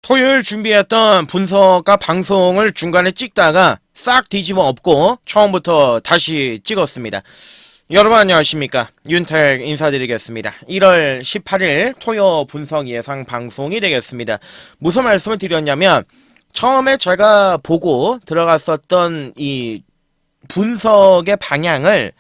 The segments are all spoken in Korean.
토요일 준비했던 분석과 방송을 중간에 찍다가 싹 뒤집어 엎고 처음부터 다시 찍었습니다. 여러분 안녕하십니까, 윤택 인사드리겠습니다. 1월 18일 토요 분석 예상 방송이 되겠습니다. 무슨 말씀을 드렸냐면, 처음에 제가 보고 들어갔었던 이 분석의 방향을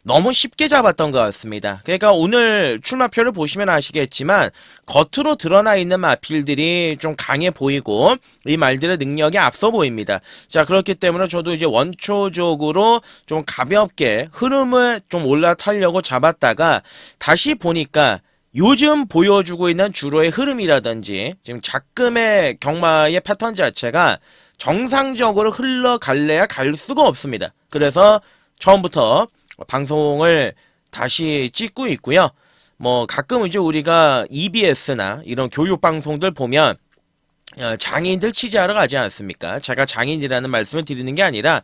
너무 쉽게 잡았던 것 같습니다. 그러니까 오늘 출마표를 보시면 아시겠지만 겉으로 드러나 있는 마필들이 좀 강해 보이고 이 말들의 능력이 앞서 보입니다. 자, 그렇기 때문에 저도 이제 원초적으로 좀 가볍게 흐름을 좀 올라타려고 잡았다가 다시 보니까 요즘 보여주고 있는 주로의 흐름이라든지 지금 작금의 경마의 패턴 자체가 정상적으로 흘러갈래야 갈 수가 없습니다. 그래서 처음부터 방송을 다시 찍고 있고요. 뭐 가끔 이제 우리가 EBS나 이런 교육 방송들 보면 장인들 취재하러 가지 않습니까? 제가 장인이라는 말씀을 드리는 게 아니라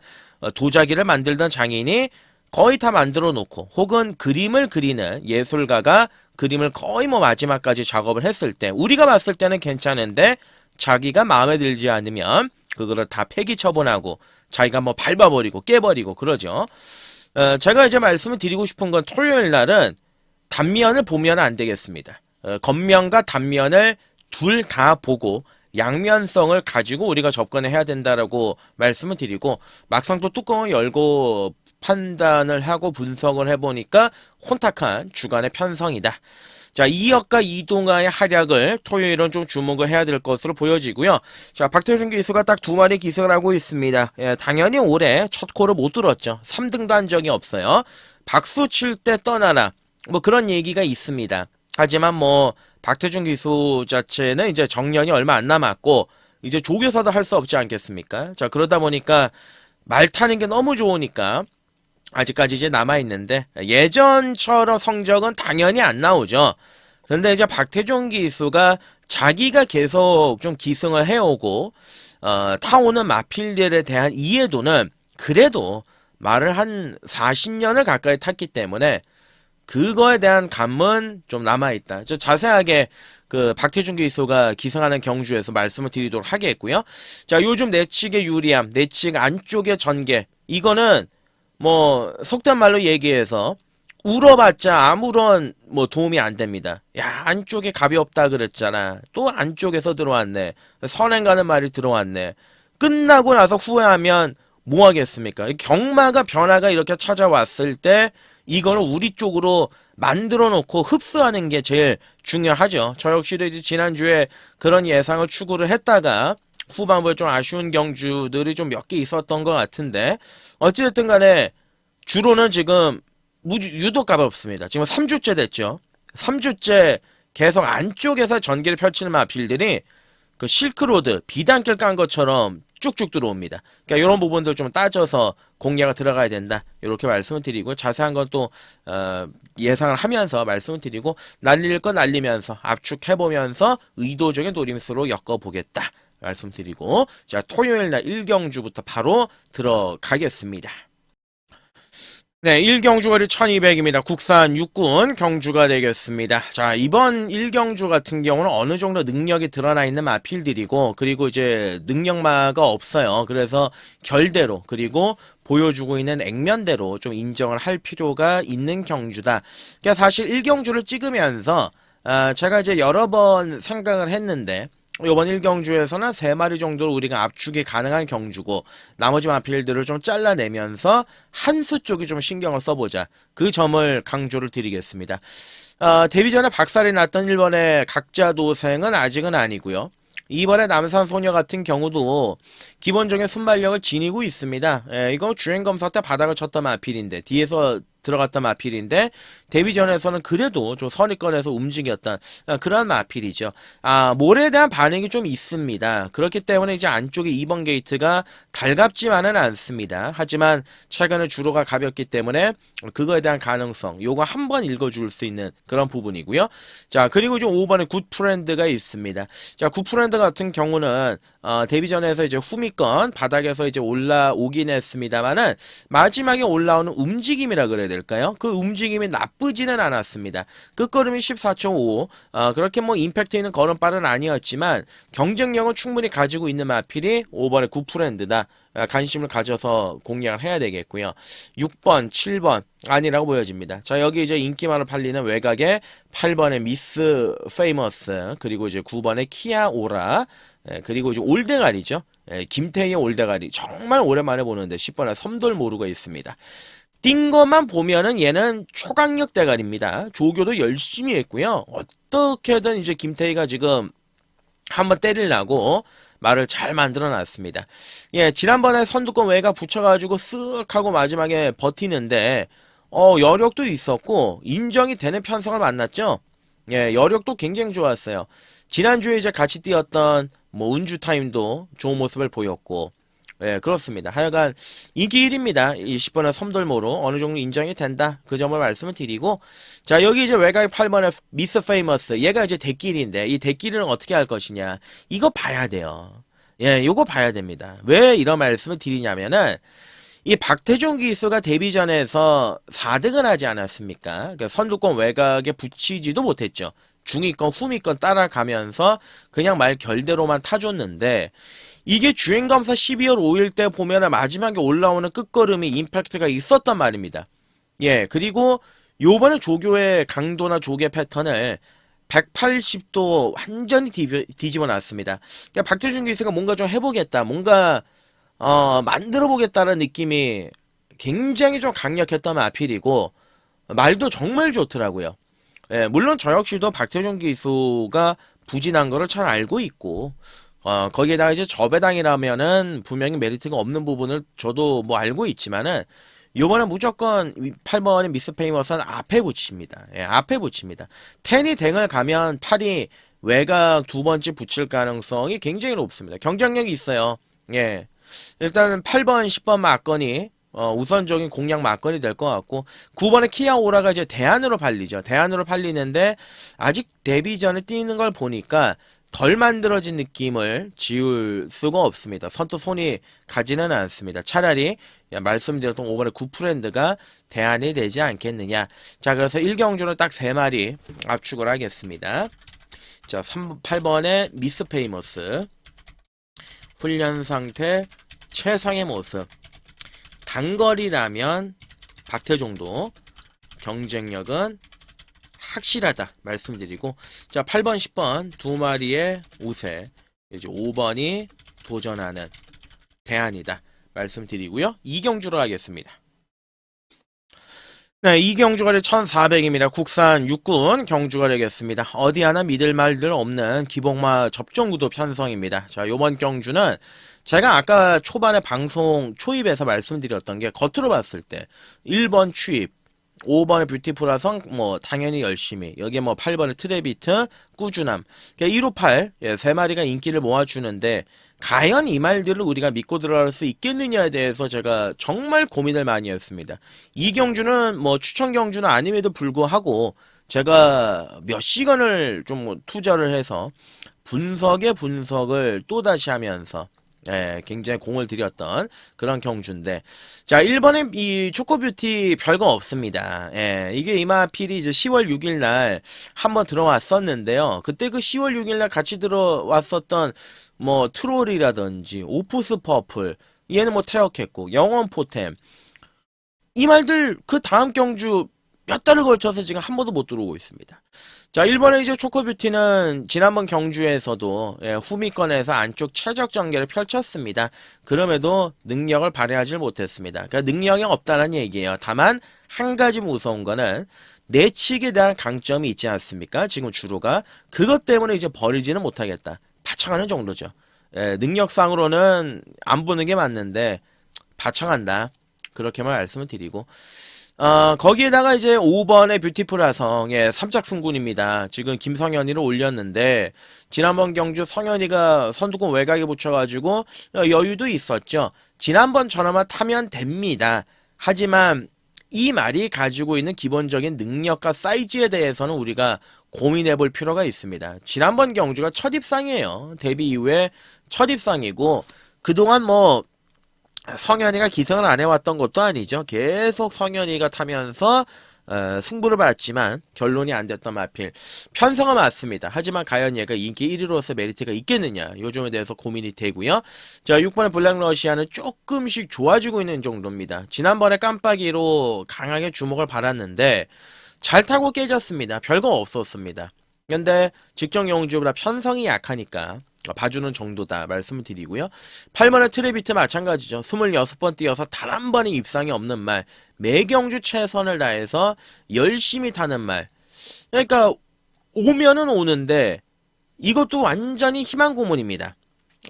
도자기를 만들던 장인이 거의 다 만들어 놓고 혹은 그림을 그리는 예술가가 그림을 거의 뭐 마지막까지 작업을 했을 때 우리가 봤을 때는 괜찮은데 자기가 마음에 들지 않으면 그거를 다 폐기 처분하고 자기가 뭐 밟아버리고 깨버리고 그러죠. 제가 이제 말씀을 드리고 싶은 건 토요일 날은 단면을 보면 안 되겠습니다. 겉면과 단면을 둘 다 보고 양면성을 가지고 우리가 접근을 해야 된다라고 말씀을 드리고, 막상 또 뚜껑을 열고 판단을 하고 분석을 해보니까 혼탁한 주간의 편성이다. 자, 이혁과 이동아의 활약을 토요일은 좀 주목을 해야 될 것으로 보여지고요. 자, 박태준 기수가 딱 두 마리 기승을 하고 있습니다. 당연히 올해 첫 코를 못 들었죠. 3등도 한 적이 없어요. 박수 칠 때 떠나라, 뭐 그런 얘기가 있습니다. 하지만 뭐 박태준 기수 자체는 이제 정년이 얼마 안 남았고 이제 조교사도 할 수 없지 않겠습니까? 자, 그러다 보니까 말 타는 게 너무 좋으니까 아직까지 이제 남아있는데 예전처럼 성적은 당연히 안 나오죠. 근데 이제 박태준 기수가 자기가 계속 좀 기승을 해오고 타오는 마필들에 대한 이해도는 그래도 말을 한 40년을 가까이 탔기 때문에 그거에 대한 감은 좀 남아있다. 저 자세하게 그 박태준 기수가 기승하는 경주에서 말씀을 드리도록 하겠고요. 자, 요즘 내측의 유리함, 내측 안쪽의 전개, 이거는 뭐 속된 말로 얘기해서 울어봤자 아무런 뭐 도움이 안 됩니다. 야, 안쪽에 갑이 없다 그랬잖아. 또 안쪽에서 들어왔네. 선행 가는 말이 들어왔네. 끝나고 나서 후회하면 뭐 하겠습니까? 경마가 변화가 이렇게 찾아왔을 때 이거는 우리 쪽으로 만들어 놓고 흡수하는 게 제일 중요하죠. 저 역시도 이제 지난주에 그런 예상을 추구를 했다가 후반부에 좀 아쉬운 경주들이 좀 몇 개 있었던 것 같은데, 어찌됐든 간에 주로는 지금 유독 값이 없습니다. 지금 3주째 됐죠. 3주째 계속 안쪽에서 전개를 펼치는 마필들이 그 실크로드 비단길 깐 것처럼 쭉쭉 들어옵니다. 그러니까 이런 부분들 좀 따져서 공략가 들어가야 된다, 이렇게 말씀을 드리고, 자세한 건 또 예상을 하면서 말씀을 드리고, 날릴 거 날리면서 압축해보면서 의도적인 노림수로 엮어보겠다 말씀드리고, 자, 토요일날 1경주부터 바로 들어가겠습니다. 네, 1경주거리 1200입니다. 국산 육군 경주가 되겠습니다. 자, 이번 1경주 같은 경우는 어느 정도 능력이 드러나 있는 마필들이고, 그리고 이제 능력마가 없어요. 그래서 결대로, 그리고 보여주고 있는 액면대로 좀 인정을 할 필요가 있는 경주다. 그러니까 사실 1경주를 찍으면서 제가 이제 여러 번 생각을 했는데, 이번 1경주에서는 3마리 정도로 우리가 압축이 가능한 경주고, 나머지 마필들을 좀 잘라내면서 한 수 쪽에 좀 신경을 써보자, 그 점을 강조를 드리겠습니다. 데뷔 전에 박살이 났던 일본의 각자 도생은 아직은 아니고요. 이번에 남산소녀 같은 경우도 기본적인 순발력을 지니고 있습니다. 이거 주행검사 때 바닥을 쳤던 마필인데, 뒤에서 들어갔던 마필인데, 데뷔전에서는 그래도 좀 선입권에서 움직였던 그런 마필이죠. 몰에 대한 반응이 좀 있습니다. 그렇기 때문에 이제 안쪽에 2번 게이트가 달갑지만은 않습니다. 하지만 최근에 주로가 가볍기 때문에 그거에 대한 가능성, 요거 한번 읽어줄 수 있는 그런 부분이고요. 자, 그리고 좀 5번에 굿프렌드가 있습니다. 자, 굿프렌드 같은 경우는 데뷔전에서 이제 후미권 바닥에서 이제 올라오긴 했습니다만은 마지막에 올라오는 움직임이라 그래야 될까요? 그 움직임이 나쁘지는 않았습니다. 끝걸음이 14.5. 그렇게 뭐 임팩트 있는 걸음발은 아니었지만 경쟁력은 충분히 가지고 있는 마필이 5번의 구프렌드다. 관심을 가져서 공략을 해야 되겠고요. 6번, 7번 아니라고 보여집니다. 자, 여기 이제 인기만으로 팔리는 외곽에 8번의 미스 페이머스, 그리고 이제 9번의 키아 오라, 그리고 이제 올대가리죠. 김태희의 올대가리 정말 오랜만에 보는데 10번에 섬돌 모루가 있습니다. 띈 것만 보면은 얘는 초강력 대가리입니다. 조교도 열심히 했고요. 어떻게든 이제 김태희가 지금 한번 때리려고 말을 잘 만들어 놨습니다. 예, 지난번에 선두권 외곽 붙여가지고 쓱 하고 마지막에 버티는데, 여력도 있었고, 인정이 되는 편성을 만났죠? 예, 여력도 굉장히 좋았어요. 지난주에 이제 같이 뛰었던, 운주 타임도 좋은 모습을 보였고, 예, 그렇습니다. 하여간, 인기 1위입니다. 이 10번의 섬돌모로 어느 정도 인정이 된다. 그 점을 말씀을 드리고, 자, 여기 이제 외곽 8번의 미스 페이머스. 얘가 이제 대끼리인데, 이 대끼리는 어떻게 할 것이냐. 이거 봐야 돼요. 예, 요거 봐야 됩니다. 왜 이런 말씀을 드리냐면은, 이 박태종 기수가 데뷔전에서 4등을 하지 않았습니까? 그러니까 선두권 외곽에 붙이지도 못했죠. 중위권, 후미권 따라가면서 그냥 말 결대로만 타줬는데, 이게 주행검사 12월 5일 때 보면은 마지막에 올라오는 끝걸음이 임팩트가 있었단 말입니다. 예, 그리고 요번에 조교의 강도나 조개 패턴을 180도 완전히 뒤집어 놨습니다. 그러니까 박태준 기수가 뭔가 좀 해보겠다, 뭔가 만들어 보겠다는 느낌이 굉장히 좀 강력했던 아필이고, 말도 정말 좋더라고요. 예, 물론 저 역시도 박태준 기수가 부진한 거를 잘 알고 있고, 거기에다가 이제 저배당이라면은 분명히 메리트가 없는 부분을 저도 뭐 알고 있지만은, 요번에 무조건 8번의 미스 페이머스는 앞에 붙입니다. 예, 앞에 붙입니다. 10이 댕을 가면 8이 외곽 두 번째 붙일 가능성이 굉장히 높습니다. 경쟁력이 있어요. 예. 일단은 8번, 10번 막건이 우선적인 공략 막건이 될 것 같고, 9번의 키아 오라가 이제 대안으로 팔리죠. 대안으로 팔리는데 아직 데뷔 전에 뛰는 걸 보니까 덜 만들어진 느낌을 지울 수가 없습니다. 선뜻 손이 가지는 않습니다. 차라리 말씀드렸던 5번의 구프렌드가 대안이 되지 않겠느냐. 자, 그래서 1경주는 딱 3마리 압축을 하겠습니다. 자, 8번의 미스 페이머스, 훈련 상태 최상의 모습, 단거리라면 박태종도, 경쟁력은 확실하다 말씀드리고, 자, 8번 10번 두 마리의 우세, 이제 5번이 도전하는 대안이다 말씀드리고요. 2경주로 하겠습니다. 네, 이 경주거리 1400입니다. 국산 육군 경주가 되겠습니다. 어디 하나 믿을 말들 없는 기복마 접종구도 편성입니다. 자, 요번 경주는 제가 아까 초반에 방송 초입에서 말씀드렸던 게, 겉으로 봤을 때 1번 추입, 5번의 뷰티풀화성 당연히 열심히, 여기에 8번의 트레비트 꾸준함, 그러니까 158 세 마리가 인기를 모아주는데, 과연 이 말들을 우리가 믿고 들어갈 수 있겠느냐에 대해서 제가 정말 고민을 많이 했습니다. 이 경주는 추천 경주는 아님에도 불구하고 제가 몇 시간을 좀 투자를 해서 분석에 분석을 또다시 하면서 굉장히 공을 들였던 그런 경주인데, 자, 1번에 이 초코뷰티 별거 없습니다. 이게 이마필이 이제 10월 6일 날 한번 들어왔었는데요. 그때 그 10월 6일 날 같이 들어왔었던 트롤이라든지 오프스 퍼플, 얘는 퇴역했고, 영원 포템, 이 말들 그 다음 경주 몇 달을 걸쳐서 지금 한 번도 못 들어오고 있습니다. 자, 1번에 이제 초코뷰티는 지난번 경주에서도 후미권에서 안쪽 최적 전개를 펼쳤습니다. 그럼에도 능력을 발휘하지 못했습니다. 그러니까 능력이 없다는 얘기예요. 다만 한 가지 무서운 거는 내치기에 대한 강점이 있지 않습니까? 지금 주로가 그것 때문에 이제 버리지는 못하겠다, 바창하는 정도죠. 능력상으로는 안 보는 게 맞는데 바창한다, 그렇게만 말씀을 드리고, 거기에다가 이제 5번의 뷰티풀 화성, 3짝 승군입니다. 지금 김성현이를 올렸는데, 지난번 경주 성현이가 선두권 외곽에 붙여가지고 여유도 있었죠. 지난번처럼만 타면 됩니다. 하지만 이 말이 가지고 있는 기본적인 능력과 사이즈에 대해서는 우리가 고민해 볼 필요가 있습니다. 지난번 경주가 첫 입상이에요. 데뷔 이후에 첫 입상이고, 그동안 뭐, 성현이가 기승을 안 해왔던 것도 아니죠. 계속 성현이가 타면서 승부를 봤지만 결론이 안 됐던 마필. 편성은 맞습니다. 하지만 과연 얘가 인기 1위로서 메리트가 있겠느냐, 요점에 대해서 고민이 되고요. 자, 6번의 블랙러시아는 조금씩 좋아지고 있는 정도입니다. 지난번에 깜빡이로 강하게 주목을 받았는데 잘 타고 깨졌습니다. 별거 없었습니다. 근데 직전 경주보다 편성이 약하니까 봐주는 정도다 말씀을 드리고요. 8번의 트레비트 마찬가지죠. 26번 뛰어서 단 한 번의 입상이 없는 말, 매경주 최선을 다해서 열심히 타는 말. 그러니까 오면은 오는데 이것도 완전히 희망 고문입니다.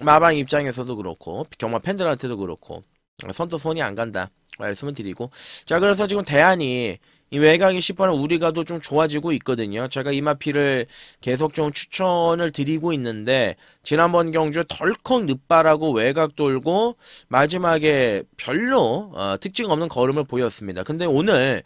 마방 입장에서도 그렇고 경마 팬들한테도 그렇고 손도 손이 안 간다 말씀을 드리고, 자, 그래서 지금 대안이 이 외곽이 10번은 우리가도 좀 좋아지고 있거든요. 제가 이 마피를 계속 좀 추천을 드리고 있는데, 지난번 경주에 덜컥 늦바라고 외곽 돌고 마지막에 별로 특징 없는 걸음을 보였습니다. 근데 오늘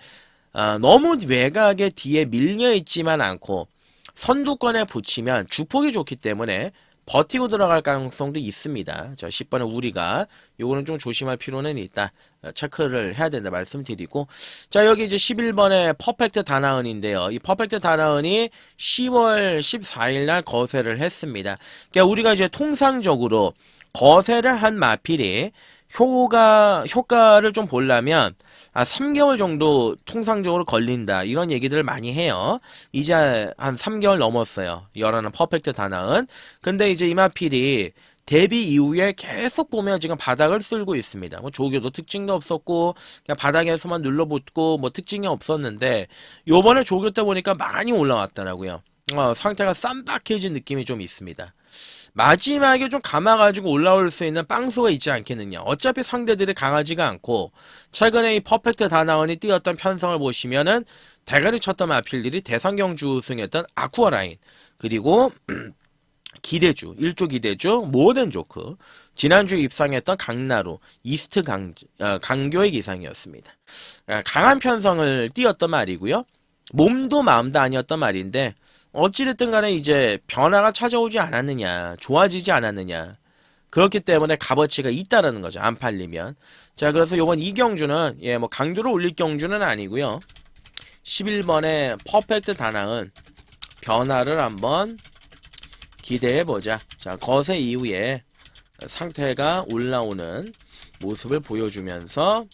너무 외곽에 뒤에 밀려 있지만 않고 선두권에 붙이면 주폭이 좋기 때문에 버티고 들어갈 가능성도 있습니다. 자, 10번은 우리가 요거는 좀 조심할 필요는 있다. 체크를 해야 된다 말씀드리고, 자, 여기 이제 11번의 퍼펙트 다나은인데요. 이 퍼펙트 다나은이 10월 14일 날 거세를 했습니다. 그러니까 우리가 이제 통상적으로 거세를 한 마필이 효과를 좀 보려면 3개월 정도 통상적으로 걸린다, 이런 얘기들을 많이 해요. 이제 한 3개월 넘었어요. 열하는 퍼펙트 다나은. 근데 이제 이마필이 데뷔 이후에 계속 보면 지금 바닥을 쓸고 있습니다. 뭐 조교도 특징도 없었고 그냥 바닥에서만 눌러붙고 뭐 특징이 없었는데, 요번에 조교 때 보니까 많이 올라왔더라고요. 상태가 쌈박해진 느낌이 좀 있습니다. 마지막에 좀 감아가지고 올라올 수 있는 빵수가 있지 않겠느냐. 어차피 상대들이 강하지가 않고, 최근에 이 퍼펙트 다나원이 뛰었던 편성을 보시면은 대가리 쳤던 마필들이 대상경주 우승했던 아쿠아라인, 그리고 기대주, 1조 기대주, 모든 조크, 지난주에 입상했던 강나루, 이스트 강교의 기상이었습니다. 강한 편성을 띄었던 말이고요. 몸도 마음도 아니었던 말인데, 어찌됐든 간에 이제 변화가 찾아오지 않았느냐, 좋아지지 않았느냐, 그렇기 때문에 값어치가 있다라는 거죠. 안 팔리면. 자, 그래서 요번 이 경주는 뭐 강도를 올릴 경주는 아니고요. 11번의 퍼펙트 다낭은 변화를 한번 기대해보자. 자, 거세 이후에 상태가 올라오는 모습을 보여주면서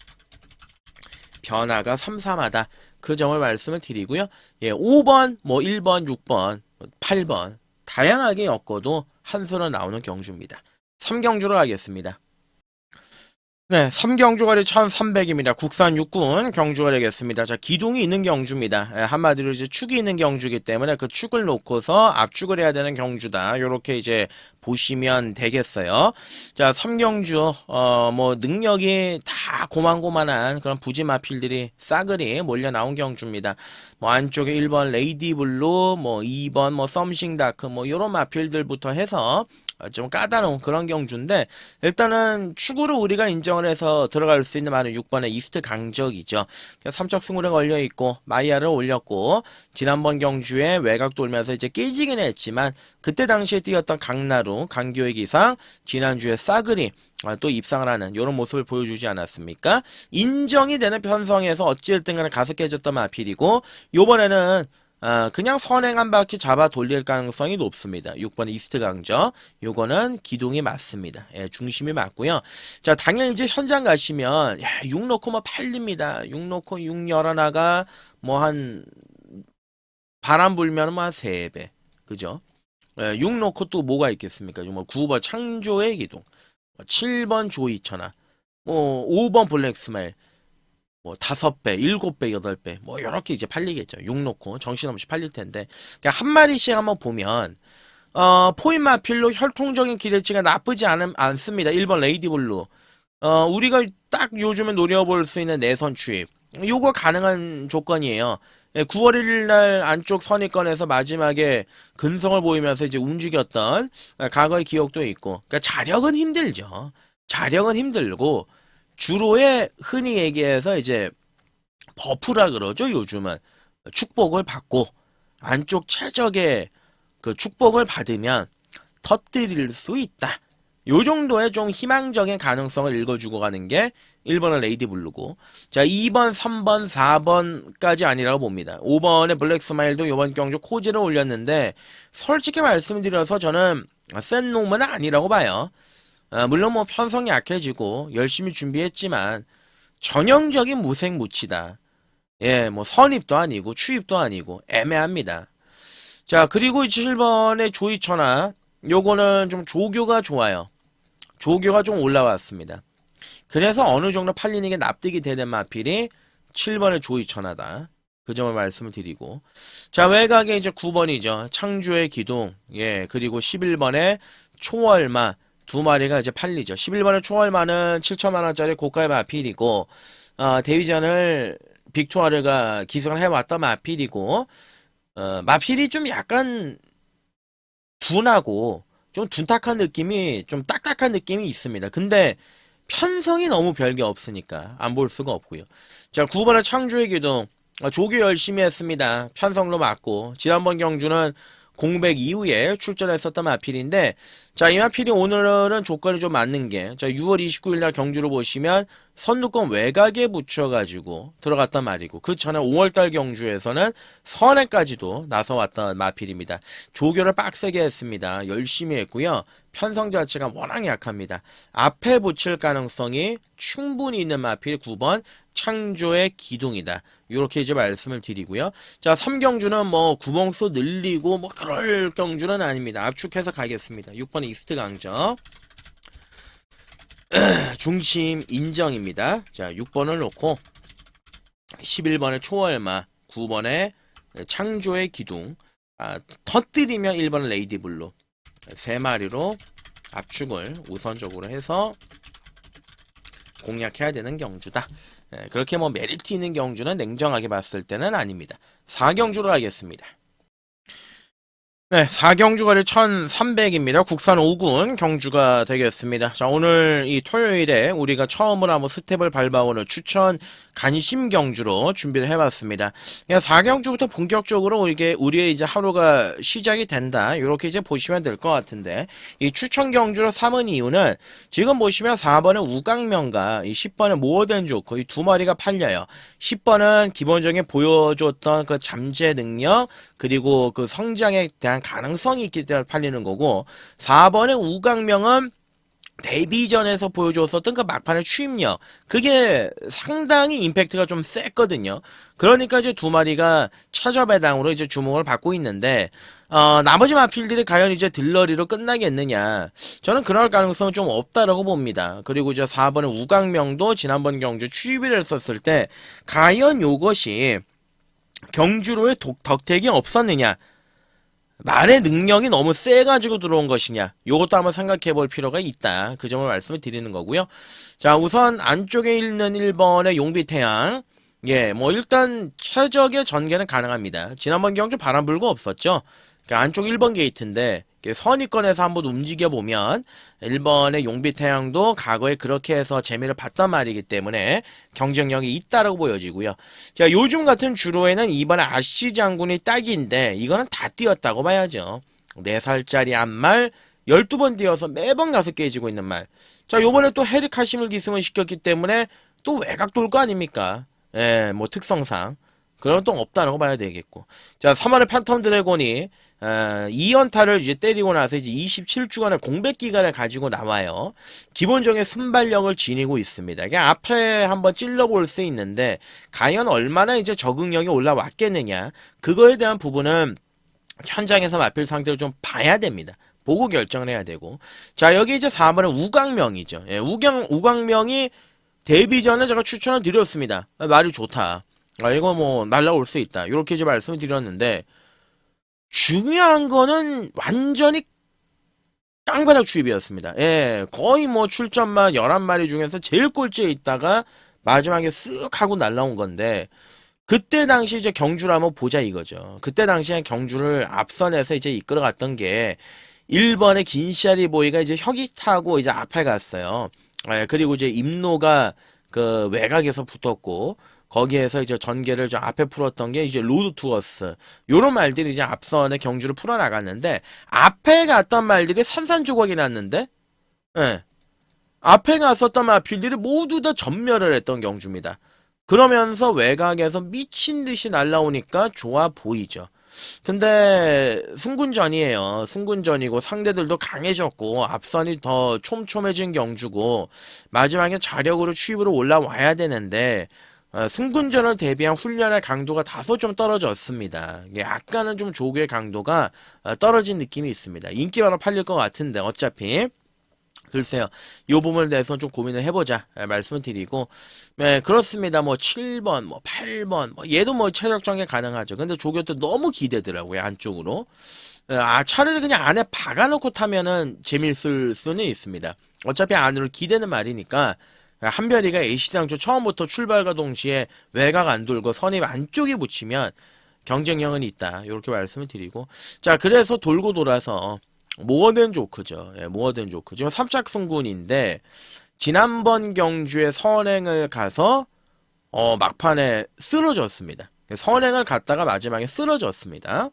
변화가 삼삼하다, 그 점을 말씀을 드리고요. 5번, 뭐 1번, 6번, 8번 다양하게 엮어도 한 수로 나오는 경주입니다. 3경주로 가겠습니다. 네, 3경주거리 1300입니다. 국산 육군 경주가 되겠습니다. 자, 기둥이 있는 경주입니다. 한마디로 이제 축이 있는 경주이기 때문에 그 축을 놓고서 압축을 해야 되는 경주다, 요렇게 이제 보시면 되겠어요. 자, 3경주 뭐 능력이 다 고만고만한 그런 부지 마필들이 싸그리 몰려 나온 경주입니다. 뭐 안쪽에 1번 레이디블루, 뭐 2번 뭐 썸싱다크, 뭐 요런 마필들부터 해서 좀 까다로운 그런 경주인데, 일단은 축으로 우리가 인정을 해서 들어갈 수 있는 말은 6번의 이스트 강적이죠. 삼척 승울에 걸려있고 마이야를 올렸고, 지난번 경주에 외곽 돌면서 이제 깨지긴 했지만 그때 당시에 뛰었던 강나루, 강교의 기상, 지난주에 싸그리 또 입상을 하는 이런 모습을 보여주지 않았습니까? 인정이 되는 편성에서 어찌됐든 간에 가서 깨졌던 마필이고, 요번에는 그냥 선행 한 바퀴 잡아 돌릴 가능성이 높습니다. 6번 이스트 강저, 요거는 기둥이 맞습니다. 중심이 맞고요. 자, 당연히 이제 현장 가시면 6 넣고 뭐 팔립니다. 6 넣고 6 열어나가 뭐 한 바람 불면 뭐 한 3배, 그죠? 6 넣고 또 뭐가 있겠습니까? 뭐 9번 창조의 기둥, 7번 조이천하, 뭐 5번 블랙스마일, 뭐 5배, 7배, 8배, 뭐 요렇게 이제 팔리겠죠. 6 놓고 정신없이 팔릴 텐데, 그냥 한 마리씩 한번 보면 포인 마필로 혈통적인 기대치가 나쁘지 않습니다. 1번 레이디블루, 우리가 딱 요즘에 노려볼 수 있는 내선 추입, 요거 가능한 조건이에요. 9월 1일 날 안쪽 선입권에서 마지막에 근성을 보이면서 이제 움직였던 과거의 기억도 있고, 그러니까 자력은 힘들죠. 자력은 힘들고, 주로의 흔히 얘기해서 이제 버프라 그러죠. 요즘은 축복을 받고 안쪽 최적의 그 축복을 받으면 터뜨릴 수 있다. 요 정도의 좀 희망적인 가능성을 읽어주고 가는 게 1번은 레이디 블루고, 자 2번, 3번, 4번까지 아니라고 봅니다. 5번에 블랙 스마일도 요번 경주 코지를 올렸는데 솔직히 말씀드려서 저는 센 놈은 아니라고 봐요. 물론 뭐 편성이 약해지고 열심히 준비했지만 전형적인 무색무치다. 예, 뭐 선입도 아니고 추입도 아니고 애매합니다. 자, 그리고 7번의 조이천하, 요거는 좀 조교가 좋아요. 조교가 좀 올라왔습니다. 그래서 어느 정도 팔리는 게 납득이 되는 마필이 7번의 조이천하다. 그 점을 말씀을 드리고, 자 외곽에 이제 9번이죠. 창조의 기둥, 예, 그리고 11번의 초월마 두 마리가 이제 팔리죠. 11번의 초월마는 7천만원짜리 고가의 마필이고, 데뷔전을 빅투아르가 기승을 해왔던 마필이고, 마필이 좀 약간 둔하고 좀 둔탁한 느낌이, 좀 딱딱한 느낌이 있습니다. 근데 편성이 너무 별게 없으니까 안 볼 수가 없고요. 자 9번의 창조의 기둥, 조교 열심히 했습니다. 편성로 맞고, 지난번 경주는 공백 이후에 출전했었던 마필인데, 자 이 마필이 오늘은 조건이 좀 맞는 게, 자 6월 29일날 경주를 보시면 선두권 외곽에 붙여가지고 들어갔단 말이고, 그 전에 5월달 경주에서는 선에까지도 나서왔던 마필입니다. 조교를 빡세게 했습니다. 열심히 했고요. 편성 자체가 워낙 약합니다. 앞에 붙일 가능성이 충분히 있는 마필 9번 창조의 기둥이다. 이렇게 이제 말씀을 드리고요. 자 3경주는 뭐 구멍수 늘리고 뭐 그럴 경주는 아닙니다. 압축해서 가겠습니다. 6번 이스트 강정 중심 인정입니다. 자 6번을 놓고 11번의 초월마, 9번의 창조의 기둥, 터뜨리면 1번 레이디블루, 3마리로 압축을 우선적으로 해서 공략해야 되는 경주다. 그렇게 뭐 메리트 있는 경주는 냉정하게 봤을 때는 아닙니다. 4경주로 가겠습니다. 네, 4경주거리 1300입니다. 국산 5군 경주가 되겠습니다. 자, 오늘 이 토요일에 우리가 처음으로 한번 스텝을 밟아오는 추천 간심 경주로 준비를 해봤습니다. 4경주부터 본격적으로 이게 우리의 이제 하루가 시작이 된다. 이렇게 이제 보시면 될 것 같은데, 이 추천 경주로 삼은 이유는 지금 보시면 4번의 우강명과 이 10번의 모어덴 조커 이 두 마리가 팔려요. 10번은 기본적인 보여줬던 그 잠재 능력, 그리고 그 성장에 대한 가능성이 있기 때문에 팔리는 거고, 4번의 우강명은 데뷔전에서 보여줬었던 그 막판의 추임력, 그게 상당히 임팩트가 좀 셌거든요. 그러니까 이제 두 마리가 최저배당으로 이제 주목을 받고 있는데, 나머지 마필들이 과연 이제 들러리로 끝나겠느냐, 저는 그럴 가능성은 좀 없다라고 봅니다. 그리고 이제 4번의 우강명도 지난번 경주 추입을 했었을 때 과연 요것이 경주로의 덕택이 없었느냐, 말의 능력이 너무 세가지고 들어온 것이냐, 요것도 한번 생각해 볼 필요가 있다. 그 점을 말씀을 드리는 거고요. 자, 우선 안쪽에 있는 1번의 용비태양, 예, 뭐 일단 최적의 전개는 가능합니다. 지난번 경주 바람 불고 없었죠. 그러니까 안쪽 1번 게이트인데 선입권에서 한번 움직여보면 1번의 용비태양도 과거에 그렇게 해서 재미를 봤단 말이기 때문에 경쟁력이 있다라고 보여지고요. 자, 요즘 같은 주로에는 이번에 아시 장군이 딱인데 이거는 다 뛰었다고 봐야죠. 4살짜리 암말 12번 뛰어서 매번 가서 깨지고 있는 말. 자, 요번에 또 헤리카심을 기승을 시켰기 때문에 또 외곽 돌 거 아닙니까? 예, 뭐 특성상 그런 또 없다라고 봐야 되겠고. 자, 3월의 팬텀 드래곤이 2연타를 이제 때리고 나서 이제 27주간의 공백 기간을 가지고 나와요. 기본적인 순발력을 지니고 있습니다. 그냥 앞에 한번 찔러볼 수 있는데 과연 얼마나 이제 적응력이 올라왔겠느냐, 그거에 대한 부분은 현장에서 마필 상태를 좀 봐야 됩니다. 보고 결정을 해야 되고. 자, 여기 이제 4번은 우강명이죠. 예, 우강명이 데뷔 전에 제가 추천을 드렸습니다. 말이 좋다. 이거 뭐 날라올 수 있다. 이렇게 이제 말씀을 드렸는데, 중요한 거는 완전히 깡바닥 추입이었습니다. 예, 거의 뭐 출전만 11마리 중에서 제일 꼴찌에 있다가 마지막에 쓱 하고 날라온 건데, 그때 당시 이제 경주를 한번 보자 이거죠. 그때 당시에 경주를 앞선에서 이제 이끌어갔던 게 1번의 긴샤리 보이가 이제 혁이 타고 이제 앞에 갔어요. 예, 그리고 이제 임노가 그 외곽에서 붙었고, 거기에서 이제 전개를 좀 앞에 풀었던 게 이제 로드 투어스 요런 말들이 이제 앞선의 경주를 풀어나갔는데 앞에 갔던 말들이 산산조각이 났는데 예. 앞에 갔었던 마필들이 모두 다 전멸을 했던 경주입니다. 그러면서 외곽에서 미친 듯이 날라오니까 좋아 보이죠. 근데 승군전이에요. 승군전이고 상대들도 강해졌고 앞선이 더 촘촘해진 경주고 마지막에 자력으로 추입으로 올라와야 되는데 승군전을 대비한 훈련의 강도가 다소 좀 떨어졌습니다. 이게 약간은 좀 조교의 강도가 떨어진 느낌이 있습니다. 인기만으로 팔릴 것 같은데 어차피 글쎄요. 이 부분에 대해서 좀 고민을 해보자 말씀을 드리고 네, 그렇습니다. 뭐 7번 뭐 8번 뭐 얘도 뭐 체력 전개 가능하죠. 근데 조교도 너무 기대더라고요. 안쪽으로. 차라리 그냥 안에 박아놓고 타면은 재밌을 수는 있습니다. 어차피 안으로 기대는 말이니까 한별이가 A시장초 처음부터 출발과 동시에 외곽 안 돌고 선입 안쪽에 붙이면 경쟁력은 있다. 이렇게 말씀을 드리고 자 그래서 돌고 돌아서 모어든 조크죠. 예, 모어든 조크. 지금 3짝 승군인데 지난번 경주에 선행을 가서 막판에 쓰러졌습니다. 선행을 갔다가 마지막에 쓰러졌습니다.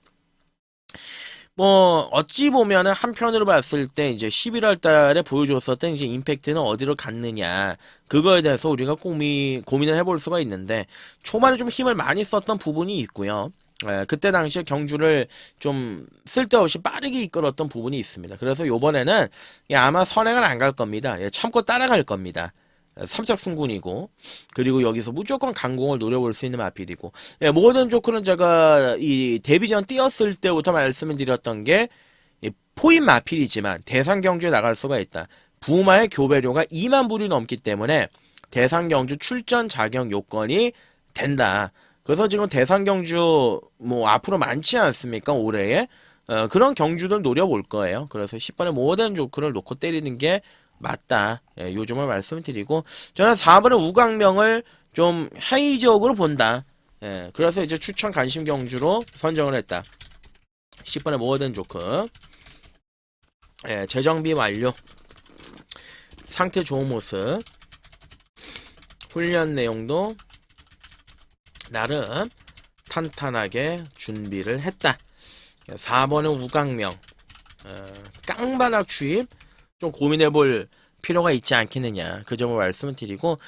뭐 어찌 보면은 한편으로 봤을 때 이제 11월 달에 보여줬었던 이제 임팩트는 어디로 갔느냐 그거에 대해서 우리가 고민을 해볼 수가 있는데 초반에 좀 힘을 많이 썼던 부분이 있고요. 그때 당시에 경주를 좀 쓸데없이 빠르게 이끌었던 부분이 있습니다. 그래서 요번에는 아마 선행을 안 갈 겁니다. 참고 따라갈 겁니다. 3짝 승군이고 그리고 여기서 무조건 강공을 노려볼 수 있는 마필이고 모던 조크는 제가 이 데뷔전 뛰었을 때부터 말씀을 드렸던 게 포인 마필이지만 대상 경주에 나갈 수가 있다. 부마의 교배료가 2만 불이 넘기 때문에 대상 경주 출전 자격 요건이 된다. 그래서 지금 대상 경주 뭐 앞으로 많지 않습니까? 올해에 그런 경주들 노려볼 거예요. 그래서 10번에 모던 조크를 놓고 때리는 게 맞다. 요점을 말씀드리고 저는 4번의 우광명을 좀 하이적으로 본다. 그래서 이제 추천 관심 경주로 선정을 했다. 10번의 모던 조크. 재정비 완료. 상태 좋은 모습. 훈련 내용도 나름 탄탄하게 준비를 했다. 4번의 우광명. 깡바닥 추입. 좀 고민해볼 필요가 있지 않겠느냐 그 점을 말씀을 드리고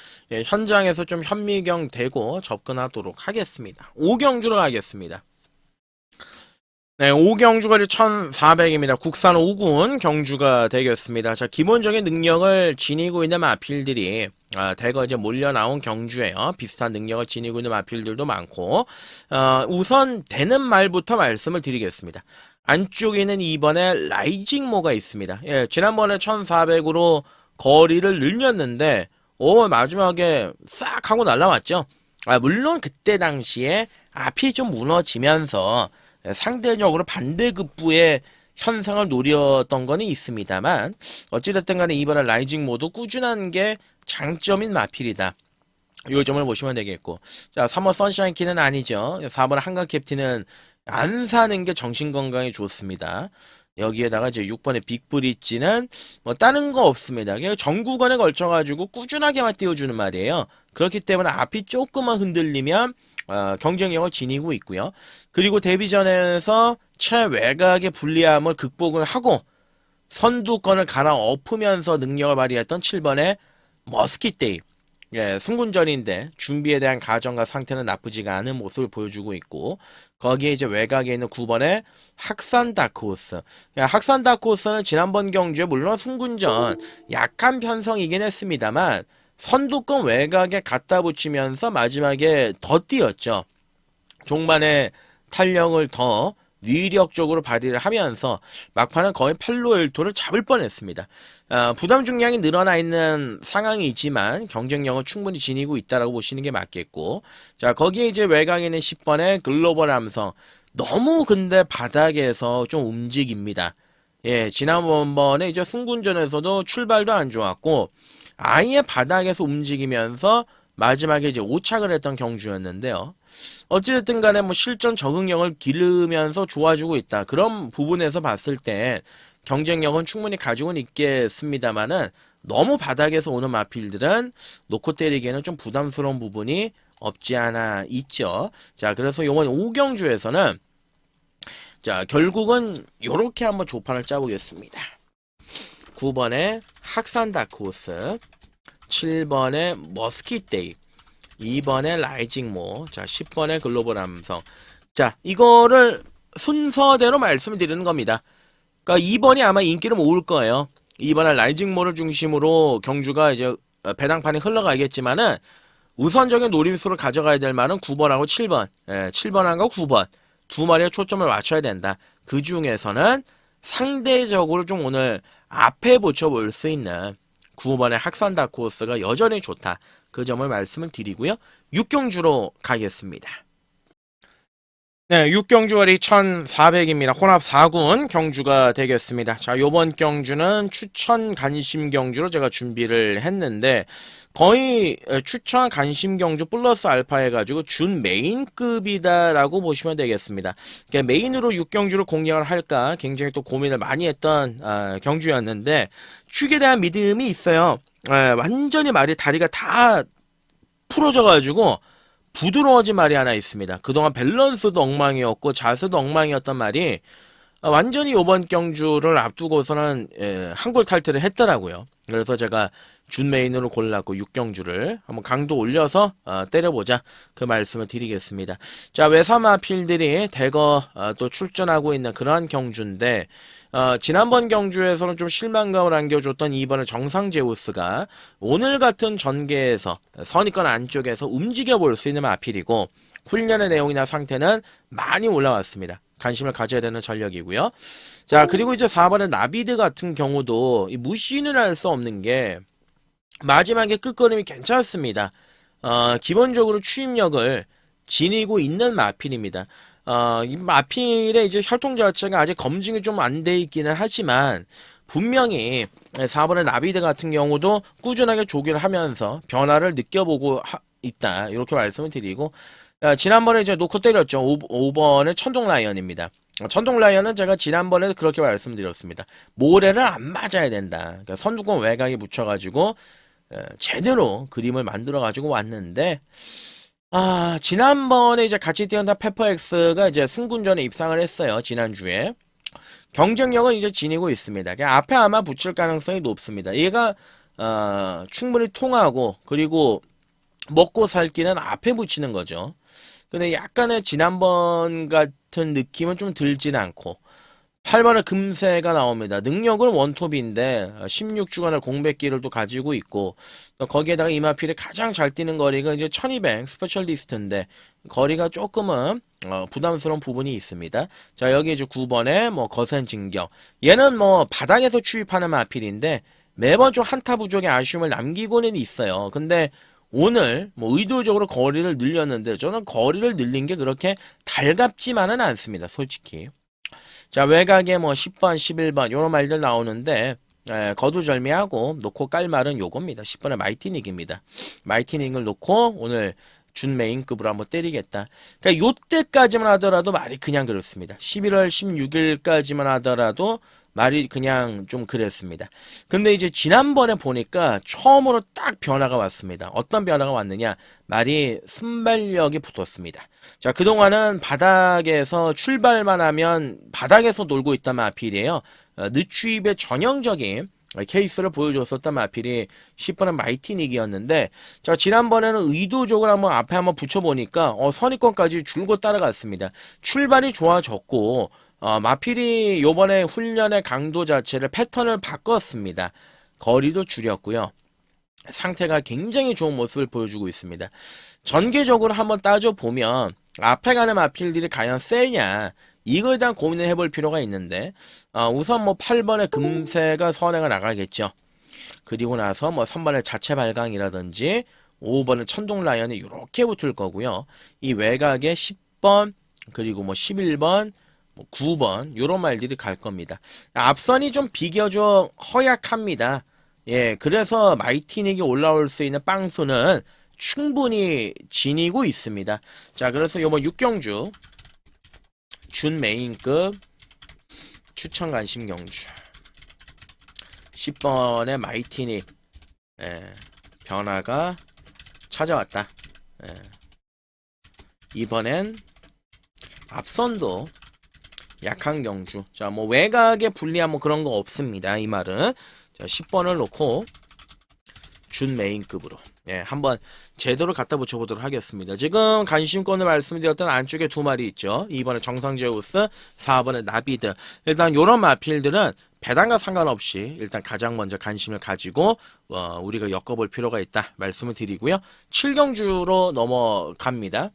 현장에서 좀 현미경 되고 접근하도록 하겠습니다. 5경주로 가겠습니다. 네, 5경주가 1400입니다. 국산 5군 경주가 되겠습니다. 자, 기본적인 능력을 지니고 있는 마필들이 대거 이제 몰려 나온 경주예요. 비슷한 능력을 지니고 있는 마필들도 많고 우선 되는 말부터 말씀을 드리겠습니다. 안쪽에는 이번에 라이징모가 있습니다. 지난번에 1400으로 거리를 늘렸는데 마지막에 싹 하고 날라왔죠. 물론 그때 당시에 앞이 좀 무너지면서 상대적으로 반대급부의 현상을 노렸던 거는 있습니다만 어찌됐든 간에 이번에 라이징 모드 꾸준한 게 장점인 마필이다. 요 점을 보시면 되겠고 자 3번 선샤인 키는 아니죠. 4번 한강 캡틴은 안 사는 게 정신건강에 좋습니다. 여기에다가 이제 6번의 빅브릿지는 뭐 다른 거 없습니다. 그냥 전 구간에 걸쳐가지고 꾸준하게만 띄워주는 말이에요. 그렇기 때문에 앞이 조금만 흔들리면 경쟁력을 지니고 있고요. 그리고 데뷔전에서 최외곽의 불리함을 극복을 하고 선두권을 갈아엎으면서 능력을 발휘했던 7번의 머스킷데이. 승군전인데 준비에 대한 가정과 상태는 나쁘지가 않은 모습을 보여주고 있고 거기에 이제 외곽에 있는 9번의 학산 다크호스. 학산 다크호스는 지난번 경주에 물론 승군전 약한 편성이긴 했습니다만 선두권 외곽에 갖다 붙이면서 마지막에 더 뛰었죠. 종반에 탄력을 더 위력적으로 발휘를 하면서 막판은 거의 8로 1토를 잡을 뻔했습니다. 부담 중량이 늘어나 있는 상황이지만 경쟁력은 충분히 지니고 있다라고 보시는 게 맞겠고 자 거기에 이제 외곽에 있는 10번의 글로벌 함성 너무 근데 바닥에서 좀 움직입니다. 지난번에 이제 승군전에서도 출발도 안 좋았고 아예 바닥에서 움직이면서 마지막에 이제 오착을 했던 경주였는데요. 어찌됐든 간에 뭐 실전 적응력을 기르면서 좋아지고 있다. 그런 부분에서 봤을 때 경쟁력은 충분히 가지고는 있겠습니다만은 너무 바닥에서 오는 마필들은 놓고 때리기에는 좀 부담스러운 부분이 없지 않아 있죠. 자, 그래서 요번 5경주에서는 자, 결국은 요렇게 한번 조판을 짜보겠습니다. 9번에 학산 다크호스, 7번에 머스킷데이, 2번에 라이징모, 자 10번에 글로벌 함성. 자, 이거를 순서대로 말씀을 드리는 겁니다. 그러니까 2번이 아마 인기를 모을 거예요. 2번에 라이징모를 중심으로 경주가 이제 배당판이 흘러가겠지만은 우선적인 노림수를 가져가야 될 말은 9번하고 7번, 7번하고 9번 두 마리에 초점을 맞춰야 된다. 그 중에서는 상대적으로 좀 오늘 앞에 붙여볼 수 있는 9번의 학산 다크호스가 여전히 좋다. 그 점을 말씀을 드리고요. 6경주로 가겠습니다. 네, 6경주월이 1400입니다. 혼합 4군 경주가 되겠습니다. 자, 요번 경주는 추천 간심 경주로 제가 준비를 했는데 거의 추천 간심 경주 플러스 알파 해가지고 준 메인급이다라고 보시면 되겠습니다. 그러니까 메인으로 6경주를 공략을 할까 굉장히 또 고민을 많이 했던 경주였는데 축에 대한 믿음이 있어요. 완전히 말이 다리가 다 풀어져가지고 부드러워진 말이 하나 있습니다. 그동안 밸런스도 엉망이었고 자세도 엉망이었던 말이 완전히 이번 경주를 앞두고서는 한골 탈퇴를 했더라고요. 그래서 제가 준 메인으로 골랐고 6경주를 한번 강도 올려서 때려보자 그 말씀을 드리겠습니다. 자, 외사마필들이 대거 또 출전하고 있는 그러한 경주인데 지난번 경주에서는 좀 실망감을 안겨줬던 2번의 정상제우스가 오늘 같은 전개에서 선입권 안쪽에서 움직여 볼 수 있는 마필이고 훈련의 내용이나 상태는 많이 올라왔습니다. 관심을 가져야 되는 전력이고요. 자, 그리고 이제 4번의 나비드 같은 경우도 무시는 할 수 없는 게 마지막에 끝걸음이 괜찮습니다. 기본적으로 추임력을 지니고 있는 마필입니다. 이 마필의 이제 혈통 자체가 아직 검증이 좀 안 돼 있기는 하지만 분명히 4번의 나비드 같은 경우도 꾸준하게 조기를 하면서 변화를 느껴보고 있다. 이렇게 말씀을 드리고 지난번에 이제 놓고 때렸죠. 5번의 천둥라이언입니다. 천둥라이언은 제가 지난번에 그렇게 말씀드렸습니다. 모래를 안 맞아야 된다. 그러니까 선두권 외곽에 묻혀가지고 제대로 그림을 만들어가지고 왔는데 지난번에 이제 같이 뛰었던 페퍼엑스가 이제 승군전에 입상을 했어요. 지난주에. 경쟁력은 이제 지니고 있습니다. 그러니까 앞에 아마 붙일 가능성이 높습니다. 얘가 충분히 통하고 그리고 먹고 살기는 앞에 붙이는 거죠. 근데 약간의 지난번 같은 느낌은 좀 들진 않고 8번에 금세가 나옵니다. 능력은 원톱인데 16주간의 공백기를 또 가지고 있고 또 거기에다가 이마필이 가장 잘 뛰는 거리가 이제 1200 스페셜리스트인데 거리가 조금은 부담스러운 부분이 있습니다. 자, 여기 이제 9번에 뭐 거센 진격. 얘는 뭐 바닥에서 추입하는 마필인데 매번 좀 한타 부족의 아쉬움을 남기고는 있어요. 근데 오늘 뭐 의도적으로 거리를 늘렸는데 저는 거리를 늘린 게 그렇게 달갑지만은 않습니다. 솔직히. 자, 외곽에 뭐 10번, 11번 요런 말들 나오는데 거두절미하고 놓고 깔 말은 요겁니다. 10번의 마이티닉입니다. 마이티닉을 놓고 오늘 준 메인급으로 한번 때리겠다. 그러니까 요때까지만 하더라도 말이 그냥 그렇습니다. 11월 16일까지만 하더라도 말이 그냥 좀 그랬습니다. 근데 이제 지난번에 보니까 처음으로 딱 변화가 왔습니다. 어떤 변화가 왔느냐? 말이 순발력이 붙었습니다. 자, 그동안은 바닥에서 출발만 하면 바닥에서 놀고 있단 마필이에요. 늦추입의 전형적인 케이스를 보여줬었던 마필이 10번은 마이티닉이었는데 자, 지난번에는 의도적으로 앞에 한번 붙여보니까 선입권까지 줄곧 따라갔습니다. 출발이 좋아졌고 마필이 요번에 훈련의 강도 자체를 패턴을 바꿨습니다. 거리도 줄였고요. 상태가 굉장히 좋은 모습을 보여주고 있습니다. 전개적으로 한번 따져보면 앞에 가는 마필들이 과연 세냐 이거에 대한 고민을 해볼 필요가 있는데 우선 뭐 8번의 금세가 선행을 나가겠죠. 그리고 나서 뭐 3번의 자체 발광이라든지 5번의 천둥라이언이 이렇게 붙을 거고요. 이 외곽에 10번 그리고 뭐 11번 9번 요런 말들이 갈 겁니다. 앞선이 좀 비교적 허약합니다. 예, 그래서 마이티닉이 올라올 수 있는 빵수는 충분히 지니고 있습니다. 자, 그래서 요번 6경주 준 메인급 추천 관심 경주 10번의 마이티닉 변화가 찾아왔다. 이번엔 앞선도 약한 경주. 자, 뭐 외곽에 불리한 뭐 그런 거 없습니다. 이 말은. 자, 10번을 놓고 준 메인급으로 한번 제대로 갖다 붙여보도록 하겠습니다. 지금 관심권을 말씀드렸던 안쪽에 두 마리 있죠. 2번에 정상제우스, 4번에 나비드. 일단 요런 마필들은 배당과 상관없이 일단 가장 먼저 관심을 가지고 우리가 엮어볼 필요가 있다 말씀을 드리고요. 7경주로 넘어갑니다.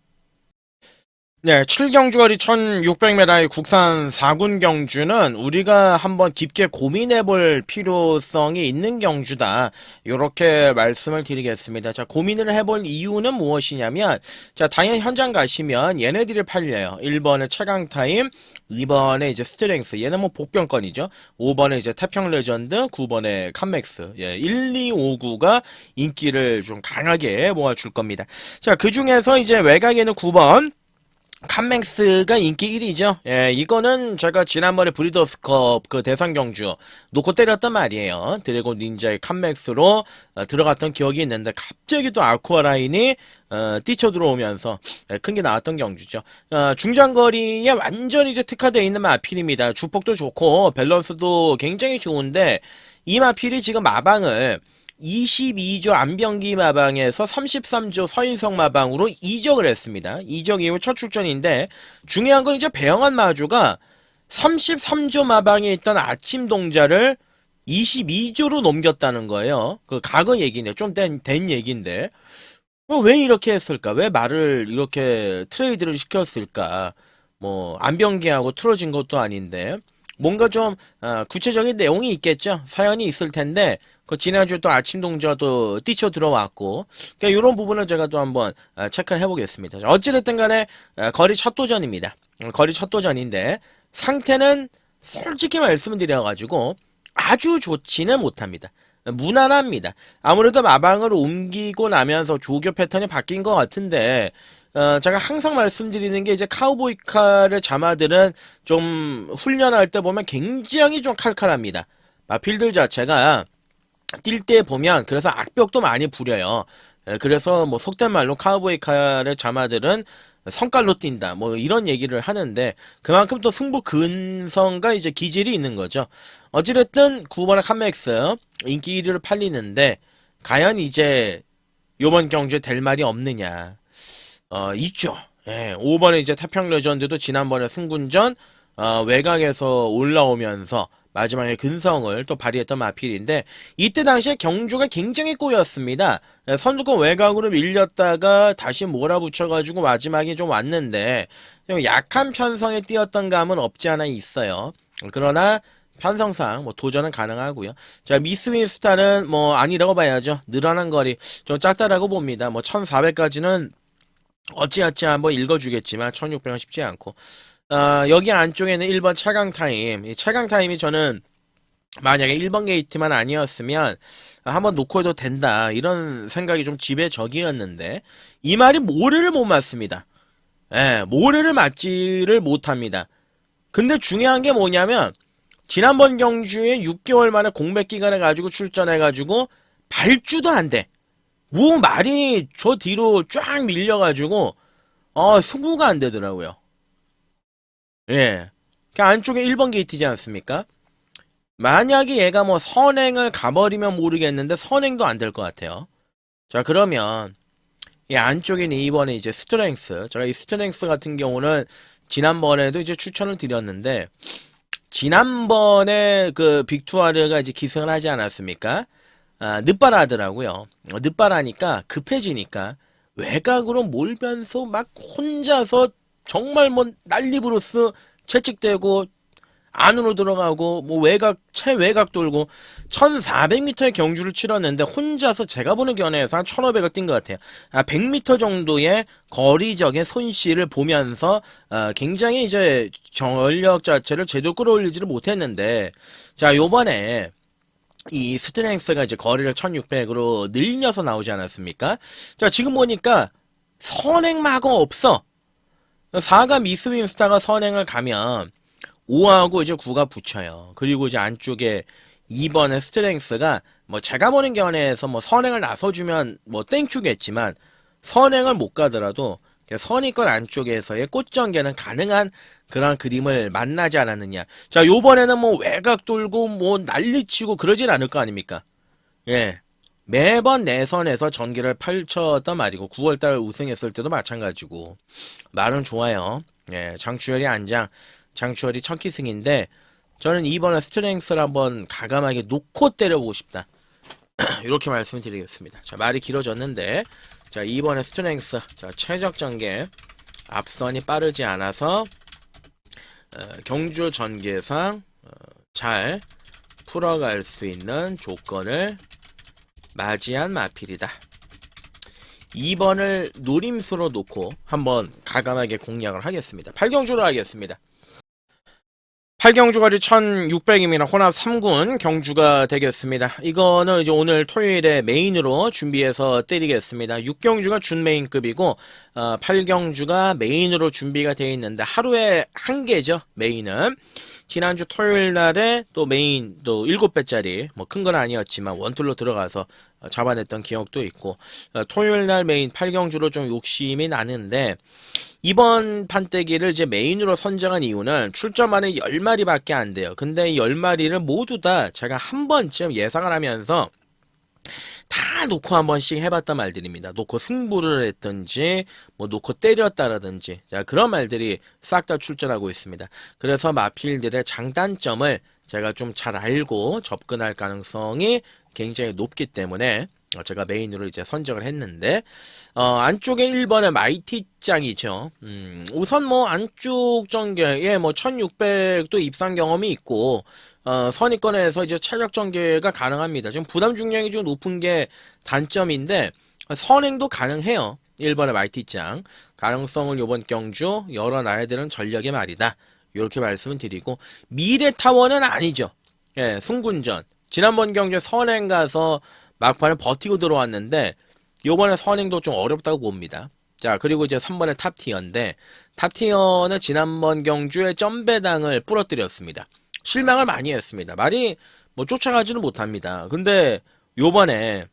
네, 7경주거리 1600m의 국산 4군 경주는 우리가 한번 깊게 고민해볼 필요성이 있는 경주다. 이렇게 말씀을 드리겠습니다. 자, 고민을 해볼 이유는 무엇이냐면, 자, 당연히 현장 가시면 얘네들이 팔려요. 1번에 최강타임, 2번에 이제 스트렝스. 얘는 뭐 복병권이죠. 5번에 이제 태평 레전드, 9번에 칸맥스. 1, 2, 5, 9가 인기를 좀 강하게 모아줄 겁니다. 자, 그 중에서 이제 외곽에는 9번, 칸맥스가 인기 1위죠. 이거는 제가 지난번에 브리더스컵 그 대상 경주 놓고 때렸단 말이에요. 드래곤 닌자의 칸맥스로 들어갔던 기억이 있는데 갑자기 또 아쿠아라인이 뛰쳐 들어오면서 큰 게 나왔던 경주죠. 중장거리에 완전히 이제 특화되어 있는 마필입니다. 주폭도 좋고 밸런스도 굉장히 좋은데 이 마필이 지금 마방을 22조 안병기 마방에서 33조 서인성 마방으로 이적을 했습니다. 이적 이후 첫 출전인데 중요한 건 이제 배영한 마주가 33조 마방에 있던 아침 동자를 22조로 넘겼다는 거예요. 그 과거 얘기네. 좀 된 얘기인데 왜 이렇게 했을까? 왜 말을 이렇게 트레이드를 시켰을까? 뭐 안병기하고 틀어진 것도 아닌데 뭔가 좀 구체적인 내용이 있겠죠. 사연이 있을 텐데 그 지난주 또 아침 동자도 뛰쳐 들어왔고 그러니까 이런 부분을 제가 또 한번 체크를 해보겠습니다. 어찌됐든 간에 거리 첫 도전입니다. 거리 첫 도전인데 상태는 솔직히 말씀을 드려가지고 아주 좋지는 못합니다. 무난합니다. 아무래도 마방을 옮기고 나면서 조교 패턴이 바뀐 것 같은데 제가 항상 말씀드리는 게 이제 카우보이카를 자마들은 좀 훈련할 때 보면 굉장히 좀 칼칼합니다. 마필들 자체가 뛸 때 보면 그래서 악벽도 많이 부려요. 그래서 뭐 속된 말로 카우보이카를 자마들은 성깔로 뛴다 뭐 이런 얘기를 하는데 그만큼 또 승부 근성과 이제 기질이 있는 거죠. 어찌됐든 9번의 칸맥스 인기 1위를 팔리는데 과연 이제 요번 경주에 될 말이 없느냐. 있죠. 5번에 이제 태평 레전드도 지난번에 승군전 외곽에서 올라오면서 마지막에 근성을 또 발휘했던 마필인데 이때 당시에 경주가 굉장히 꼬였습니다. 선두권 외곽으로 밀렸다가 다시 몰아붙여가지고 마지막에 좀 왔는데 좀 약한 편성에 뛰었던 감은 없지 않아 있어요. 그러나 편성상 뭐 도전은 가능하고요. 자, 미스윈스타는 뭐 아니라고 봐야죠. 늘어난 거리 좀 작다라고 봅니다. 뭐 1400까지는 어찌어찌 한번 읽어주겠지만 1600은 쉽지 않고 여기 안쪽에는 1번 차강타임. 이 차강타임이 저는 만약에 1번 게이트만 아니었으면 한번 놓고 해도 된다 이런 생각이 좀 지배적이었는데 이 말이 모래를 못 맞습니다. 모래를 맞지를 못합니다. 근데 중요한 게 뭐냐면 지난번 경주에 6개월 만에 공백 기간을 가지고 출전해가지고 발주도 안 돼. 뭐 말이 저 뒤로 쫙 밀려가지고 승부가 안 되더라고요. 그 안쪽에 1번 게이트지 않습니까? 만약에 얘가 뭐 선행을 가버리면 모르겠는데 선행도 안 될 것 같아요. 자, 그러면 이 안쪽에는 2번에 이제 스트렝스. 제가 이 스트렝스 같은 경우는 지난번에도 이제 추천을 드렸는데 지난번에 그 빅투아르가 이제 기승을 하지 않았습니까? 늦바라더라고요. 늦바라니까 급해지니까 외곽으로 몰면서 막 혼자서 정말 뭐 난리브루스 채찍대고 안으로 들어가고 뭐 외곽 최외곽 돌고 1400m의 경주를 치렀는데 혼자서 제가 보는 견해에서 한 1500을 뛴 것 같아요. 100m 정도의 거리적인 손실을 보면서 굉장히 이제 전력 자체를 제대로 끌어올리지를 못했는데 자, 요번에 이 스트렝스가 이제 거리를 1600으로 늘려서 나오지 않았습니까? 자, 지금 보니까 선행마가 없어. 4가 미스윈스타가 선행을 가면 5하고 이제 9가 붙여요. 그리고 이제 안쪽에 2번의 스트렝스가 뭐 제가 보는 견해에서 뭐 선행을 나서주면 뭐 땡큐겠지만 선행을 못 가더라도 선의권 안쪽에서의 꽃전개는 가능한 그런 그림을 만나지 않았느냐. 자, 요번에는 뭐 외곽 돌고 뭐 난리치고 그러진 않을 거 아닙니까? 예. 매번 내선에서 전기를 펼쳤단 말이고 9월달 우승했을 때도 마찬가지고 말은 좋아요. 예, 장추열이 안장, 장추열이 첫 기승인데 저는 이번에 스트렝스를 한번 가감하게 놓고 때려보고 싶다. 이렇게 말씀드리겠습니다. 자, 말이 길어졌는데 자, 이번에 스트렝스 자, 최적 전개 앞선이 빠르지 않아서 경주 전개상 잘 풀어갈 수 있는 조건을 맞이한 마필이다. 2번을 노림수로 놓고 한번 가감하게 공략을 하겠습니다. 8경주로 하겠습니다. 8경주거리 1600입니다. 혼합 3군 경주가 되겠습니다. 이거는 이제 오늘 토요일에 메인으로 준비해서 때리겠습니다. 6경주가 준메인급이고 8경주가 메인으로 준비가 되어 있는데 하루에 한 개죠. 메인은. 지난주 토요일 날에 또 메인 또 7배짜리 뭐 큰 건 아니었지만 원툴로 들어가서 잡아냈던 기억도 있고 토요일 날 메인 8경주로 좀 욕심이 나는데 이번 판때기를 이제 메인으로 선정한 이유는 출전만에 10마리밖에 안 돼요. 근데 이 10마리를 모두 다 제가 한 번쯤 예상을 하면서 다 놓고 한 번씩 해봤단 말들입니다. 놓고 승부를 했든지 뭐 놓고 때렸다라든지 자, 그런 말들이 싹 다 출전하고 있습니다. 그래서 마필들의 장단점을 제가 좀 잘 알고 접근할 가능성이 굉장히 높기 때문에 제가 메인으로 이제 선정을 했는데 안쪽에 1번의 마이티짱이죠. 우선 뭐 안쪽 전개에 뭐 1600도 입상 경험이 있고 선입권에서 이제 차적 전개가 가능합니다. 지금 부담 중량이 좀 높은 게 단점인데 선행도 가능해요. 1번의 마이티짱 가능성을 요번 경주 열어놔야 되는 전력의 말이다. 이렇게 말씀을 드리고 미래타워는 아니죠. 예, 승군전 지난번 경주에 선행 가서 막판에 버티고 들어왔는데 요번에 선행도 좀 어렵다고 봅니다. 자, 그리고 이제 3번의 탑티어인데 탑티어는 지난번 경주에 점배당을 부러뜨렸습니다. 실망을 많이 했습니다. 말이 뭐 쫓아가지는 못합니다. 근데 요번에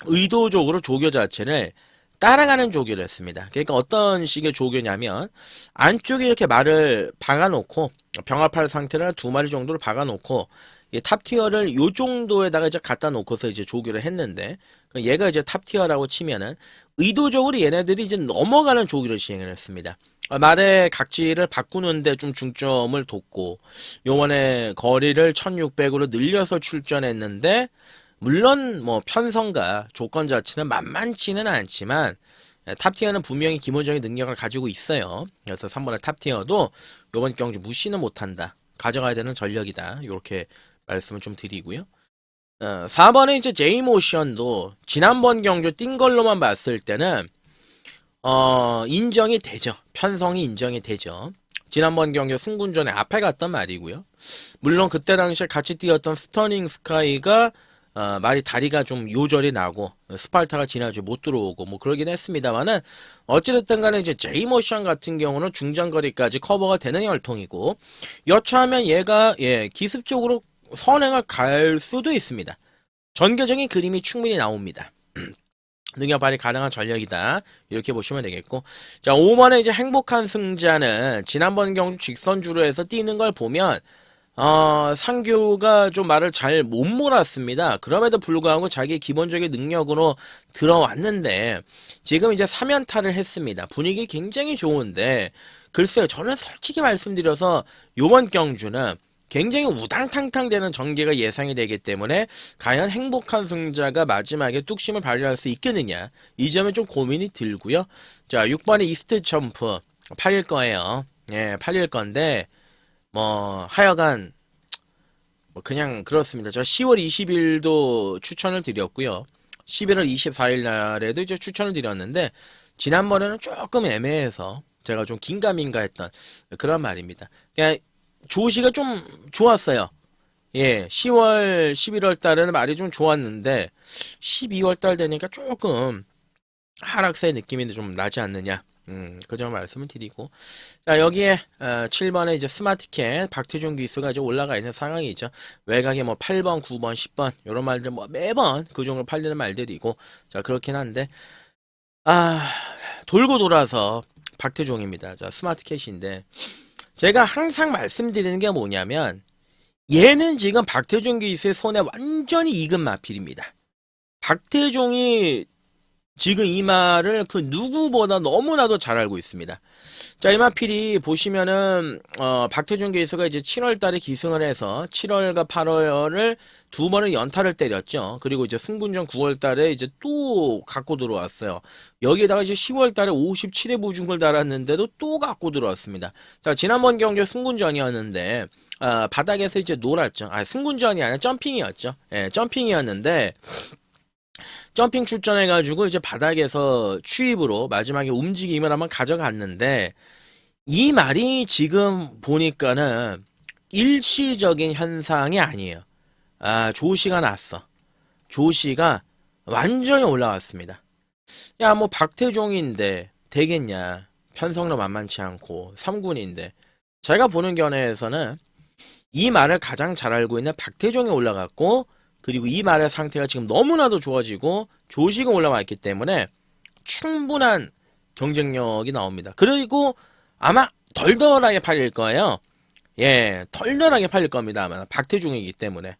의도적으로 조교 자체를 따라가는 조교를 했습니다. 그러니까 어떤 식의 조교냐면 안쪽에 이렇게 말을 박아놓고 병합할 상태를 2마리 정도를 박아놓고 탑티어를 요 정도에다가 이제 갖다 놓고서 이제 조교를 했는데 얘가 이제 탑티어라고 치면은 의도적으로 얘네들이 이제 넘어가는 조교를 시행을 했습니다. 말의 각질을 바꾸는데 좀 중점을 뒀고 요번에 거리를 1600으로 늘려서 출전했는데 물론 뭐 편성과 조건 자체는 만만치는 않지만 탑티어는 분명히 기본적인 능력을 가지고 있어요. 그래서 3번의 탑티어도 요번 경주 무시는 못한다. 가져가야 되는 전력이다. 이렇게 말씀을 좀 드리고요. 4번에 이제 제이모션도 지난번 경주 뛴 걸로만 봤을 때는 인정이 되죠. 편성이 인정이 되죠. 지난번 경주 승군전에 앞에 갔단 말이고요. 물론 그때 당시에 같이 뛰었던 스터닝 스카이가 말이 다리가 좀 요절이 나고 스파르타가 지나지 못 들어오고 뭐 그러긴 했습니다만은 어찌됐든 간에 이제 제이모션 같은 경우는 중장거리까지 커버가 되는 혈통이고 여차하면 얘가 기습적으로 선행을 갈 수도 있습니다. 전개적인 그림이 충분히 나옵니다. 능력 발휘 가능한 전력이다. 이렇게 보시면 되겠고. 자, 5번에 이제 행복한 승자는 지난번 경주 직선주로 해서 뛰는 걸 보면 상규가 좀 말을 잘 못 몰았습니다. 그럼에도 불구하고 자기 기본적인 능력으로 들어왔는데 지금 이제 3연타를 했습니다. 분위기 굉장히 좋은데 글쎄요, 저는 솔직히 말씀드려서 요번 경주는 굉장히 우당탕탕 되는 전개가 예상이 되기 때문에 과연 행복한 승자가 마지막에 뚝심을 발휘할 수 있겠느냐, 이 점에 좀 고민이 들고요. 자, 6번의 이스트 점프 팔릴 거예요. 예, 팔릴 건데 뭐 하여간 뭐 그냥 그렇습니다. 저 10월 20일도 추천을 드렸고요. 11월 24일 날에도 이제 추천을 드렸는데 지난번에는 조금 애매해서 제가 좀 긴가민가 했던 그런 말입니다. 그냥 조시가 좀 좋았어요. 예, 10월, 11월 달에는 말이 좀 좋았는데 12월 달 되니까 조금 하락세의 느낌이 좀 나지 않느냐. 그 점 말씀을 드리고. 자, 여기에, 7번에 이제 스마트캣, 박태준 기수가 이제 올라가 있는 상황이죠. 외곽에 뭐 8번, 9번, 10번, 요런 말들 뭐 매번 그 종을 팔리는 말들이고. 자, 그렇긴 한데, 돌고 돌아서 박태종입니다. 자, 스마트캣인데, 제가 항상 말씀드리는 게 뭐냐면, 얘는 지금 박태종 기수의 손에 완전히 익은 마필입니다. 박태종이 지금 이 말을 그 누구보다 너무나도 잘 알고 있습니다. 자, 이마필이 보시면은 박태준 기수가 이제 7월 달에 기승을 해서 7월과 8월을 두 번을 연타를 때렸죠. 그리고 이제 승군전 9월 달에 이제 또 갖고 들어왔어요. 여기에다가 이제 10월 달에 57회 부중을 달았는데도 또 갖고 들어왔습니다. 자, 지난번 경기 승군전이었는데 바닥에서 이제 놀았죠. 승군전이 아니라 점핑이었죠. 예, 점핑이었는데 점핑 출전해가지고 이제 바닥에서 추입으로 마지막에 움직임을 한번 가져갔는데 이 말이 지금 보니까는 일시적인 현상이 아니에요. 조시가 났어. 조시가 완전히 올라왔습니다. 야, 뭐 박태종인데 되겠냐. 편성도 만만치 않고 3군인데 제가 보는 견해에서는 이 말을 가장 잘 알고 있는 박태종이 올라갔고 그리고 이 말의 상태가 지금 너무나도 좋아지고 조시가 올라와 있기 때문에 충분한 경쟁력이 나옵니다. 그리고 아마 덜덜하게 팔릴 거예요. 예, 덜덜하게 팔릴 겁니다. 아마 박태중이기 때문에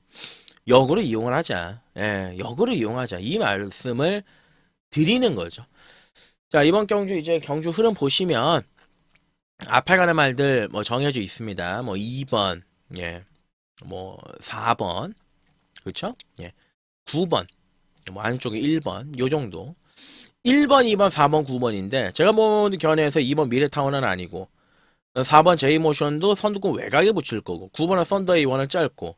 역으로 이용을 하자. 예, 역으로 이용하자. 이 말씀을 드리는 거죠. 자, 이번 경주 이제 경주 흐름 보시면 앞에 가는 말들 뭐 정해져 있습니다. 뭐 2번, 예, 뭐 4번. 그렇죠? 예. 9번, 뭐 안쪽에 1번, 요 정도. 1번, 2번, 4번, 9번인데 제가 본 견해에서 2번 미래타운은 아니고 4번 제이모션도 선두권 외곽에 붙일 거고 9번은 썬더 A1을 짧고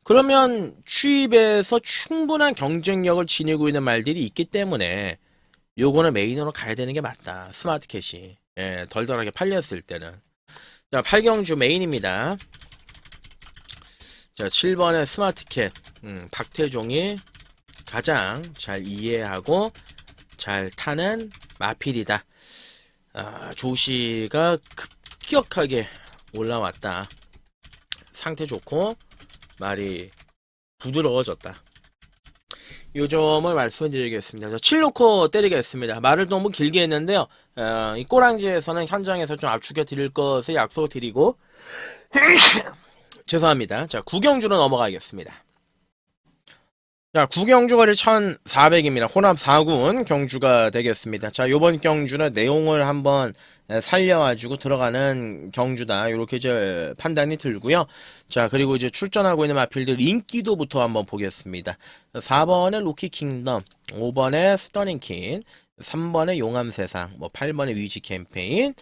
그러면 추입에서 충분한 경쟁력을 지니고 있는 말들이 있기 때문에 요거는 메인으로 가야 되는 게 맞다. 스마트캣이. 예, 덜덜하게 팔렸을 때는. 자, 8경주 메인입니다. 자, 7번의 스마트캣. 박태종이 가장 잘 이해하고 잘 타는 마필이다. 조시가 급격하게 올라왔다. 상태 좋고 말이 부드러워졌다. 요 점을 말씀드리겠습니다. 자, 7놓고 때리겠습니다. 말을 너무 길게 했는데요. 이 꼬랑지에서는 현장에서 좀 압축해 드릴 것을 약속을 드리고 죄송합니다. 자, 구경주로 넘어가겠습니다. 자, 구경주거리 1400입니다. 혼합 4군 경주가 되겠습니다. 자, 요번 경주는 내용을 한번 살려가지고 들어가는 경주다. 요렇게 이제 판단이 들고요. 자, 그리고 이제 출전하고 있는 마필들 인기도부터 한번 보겠습니다. 4번에 로키 킹덤, 5번에 스터닝 킨, 3번에 용암세상, 뭐 8번에 위지 캠페인,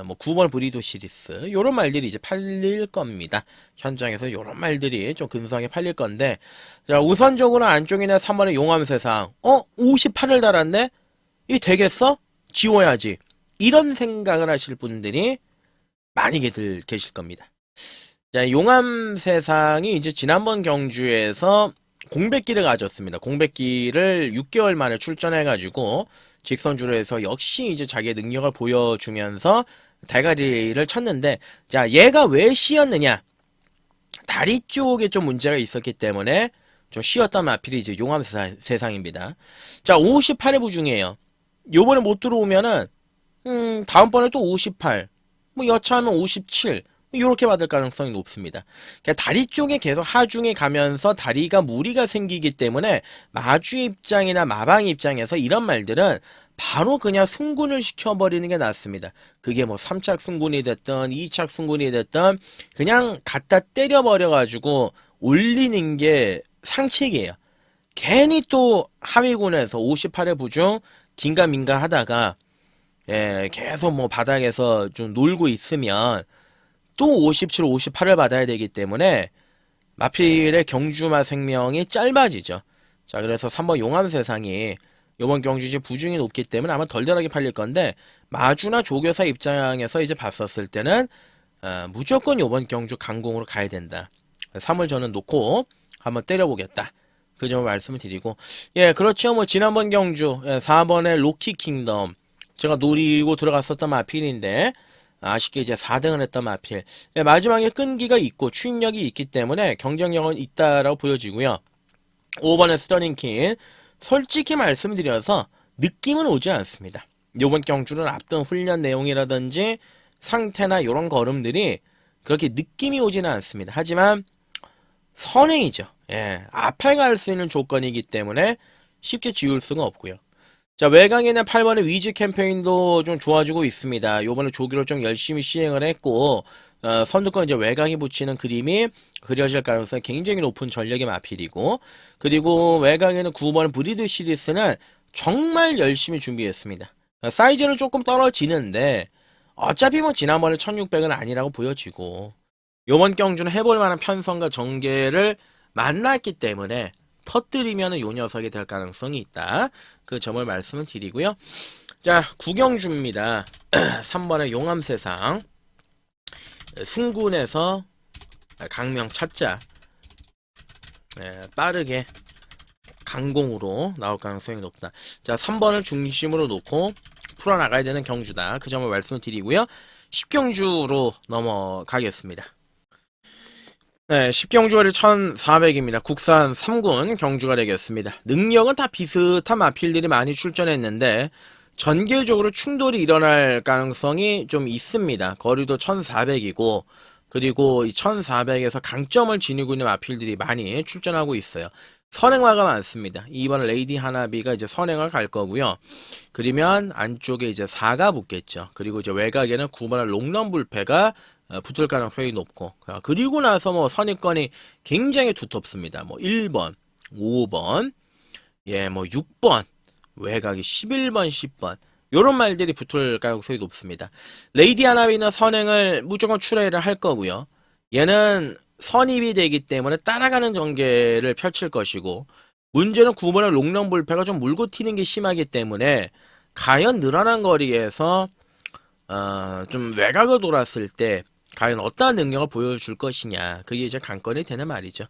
뭐 9번 브리도 시리스 요런 말들이 이제 팔릴 겁니다. 현장에서 요런 말들이 좀 근소하게 팔릴 건데 자, 우선적으로 안쪽에는 3번에 용암세상 58을 달았네? 이게 되겠어? 지워야지. 이런 생각을 하실 분들이 많이 계실 겁니다. 자, 용암세상이 이제 지난번 경주에서 공백기를 가졌습니다. 공백기를 6개월 만에 출전해가지고 직선주로 해서 역시 이제 자기의 능력을 보여주면서 대가리를 쳤는데 자, 얘가 왜 쉬었느냐? 다리 쪽에 좀 문제가 있었기 때문에 좀 쉬었던 마필이 이제 용암세상입니다. 자, 58회 부중이에요. 요번에 못 들어오면은 다음번에 또 58, 뭐 여차하면 57 이렇게 받을 가능성이 높습니다. 그러니까 다리 쪽에 계속 하중에 가면서 다리가 무리가 생기기 때문에 마주 입장이나 마방 입장에서 이런 말들은 바로 그냥 승군을 시켜버리는 게 낫습니다. 그게 뭐 3착 승군이 됐든 2착 승군이 됐든 그냥 갖다 때려버려가지고 올리는 게 상책이에요. 괜히 또 하위군에서 58회 부중 긴가민가 하다가 계속 뭐 바닥에서 좀 놀고 있으면 또 57, 58을 받아야 되기 때문에 마필의 경주마 생명이 짧아지죠. 자, 그래서 3번 용암세상이 이번 경주 이제 부중이 높기 때문에 아마 덜덜하게 팔릴 건데 마주나 조교사 입장에서 이제 봤었을 때는 무조건 이번 경주 강공으로 가야 된다. 3을 저는 놓고 한번 때려보겠다. 그 점을 말씀을 드리고 예, 그렇죠. 뭐 지난번 경주 4번의 로키 킹덤 제가 노리고 들어갔었던 마필인데 아쉽게 이제 4등을 했던 마필. 예, 마지막에 끈기가 있고 추진력이 있기 때문에 경쟁력은 있다라고 보여지고요. 5번의 스터닝킨 솔직히 말씀드려서 느낌은 오지 않습니다. 이번 경주는 앞둔 훈련 내용이라든지 상태나 이런 걸음들이 그렇게 느낌이 오지는 않습니다. 하지만 선행이죠. 예, 앞에 갈 수 있는 조건이기 때문에 쉽게 지울 수가 없고요. 자, 외곽에는 8번의 위즈 캠페인도 좀 좋아지고 있습니다. 요번에 조기로 좀 열심히 시행을 했고, 선두권 이제 외곽에 붙이는 그림이 그려질 가능성이 굉장히 높은 전력의 마필이고, 그리고 외곽에는 9번 브리드 시리스는 정말 열심히 준비했습니다. 사이즈는 조금 떨어지는데, 어차피 뭐 지난번에 1600은 아니라고 보여지고, 요번 경주는 해볼 만한 편성과 전개를 만났기 때문에, 터뜨리면 요 녀석이 될 가능성이 있다. 그 점을 말씀을 드리고요. 자, 구경주입니다. 3번의 용암세상. 승군에서 강명 찾자. 빠르게 강공으로 나올 가능성이 높다. 자, 3번을 중심으로 놓고 풀어나가야 되는 경주다. 그 점을 말씀을 드리고요. 10경주로 넘어가겠습니다. 네, 10경주거리 1400입니다. 국산 3군 경주가 되겠습니다. 능력은 다 비슷한 마필들이 많이 출전했는데 전개적으로 충돌이 일어날 가능성이 좀 있습니다. 거리도 1400이고 그리고 이 1400에서 강점을 지니고 있는 마필들이 많이 출전하고 있어요. 선행마가 많습니다. 2번 레이디 하나비가 이제 선행을 갈 거고요. 그러면 안쪽에 이제 4가 붙겠죠. 그리고 이제 외곽에는 9번의 롱런 불패가 붙을 가능성이 높고, 그리고 나서 뭐 선입권이 굉장히 두텁습니다. 뭐 1번, 5번, 예, 뭐 6번, 외곽이 11번, 10번, 요런 말들이 붙을 가능성이 높습니다. 레이디 하나비는 선행을 무조건 출회를 할 거고요. 얘는 선입이 되기 때문에 따라가는 전개를 펼칠 것이고, 문제는 9번의 롱런 불패가 좀 물고 튀는 게 심하기 때문에, 과연 늘어난 거리에서, 좀 외곽을 돌았을 때, 과연 어떠한 능력을 보여줄 것이냐. 그게 이제 관건이 되는 말이죠.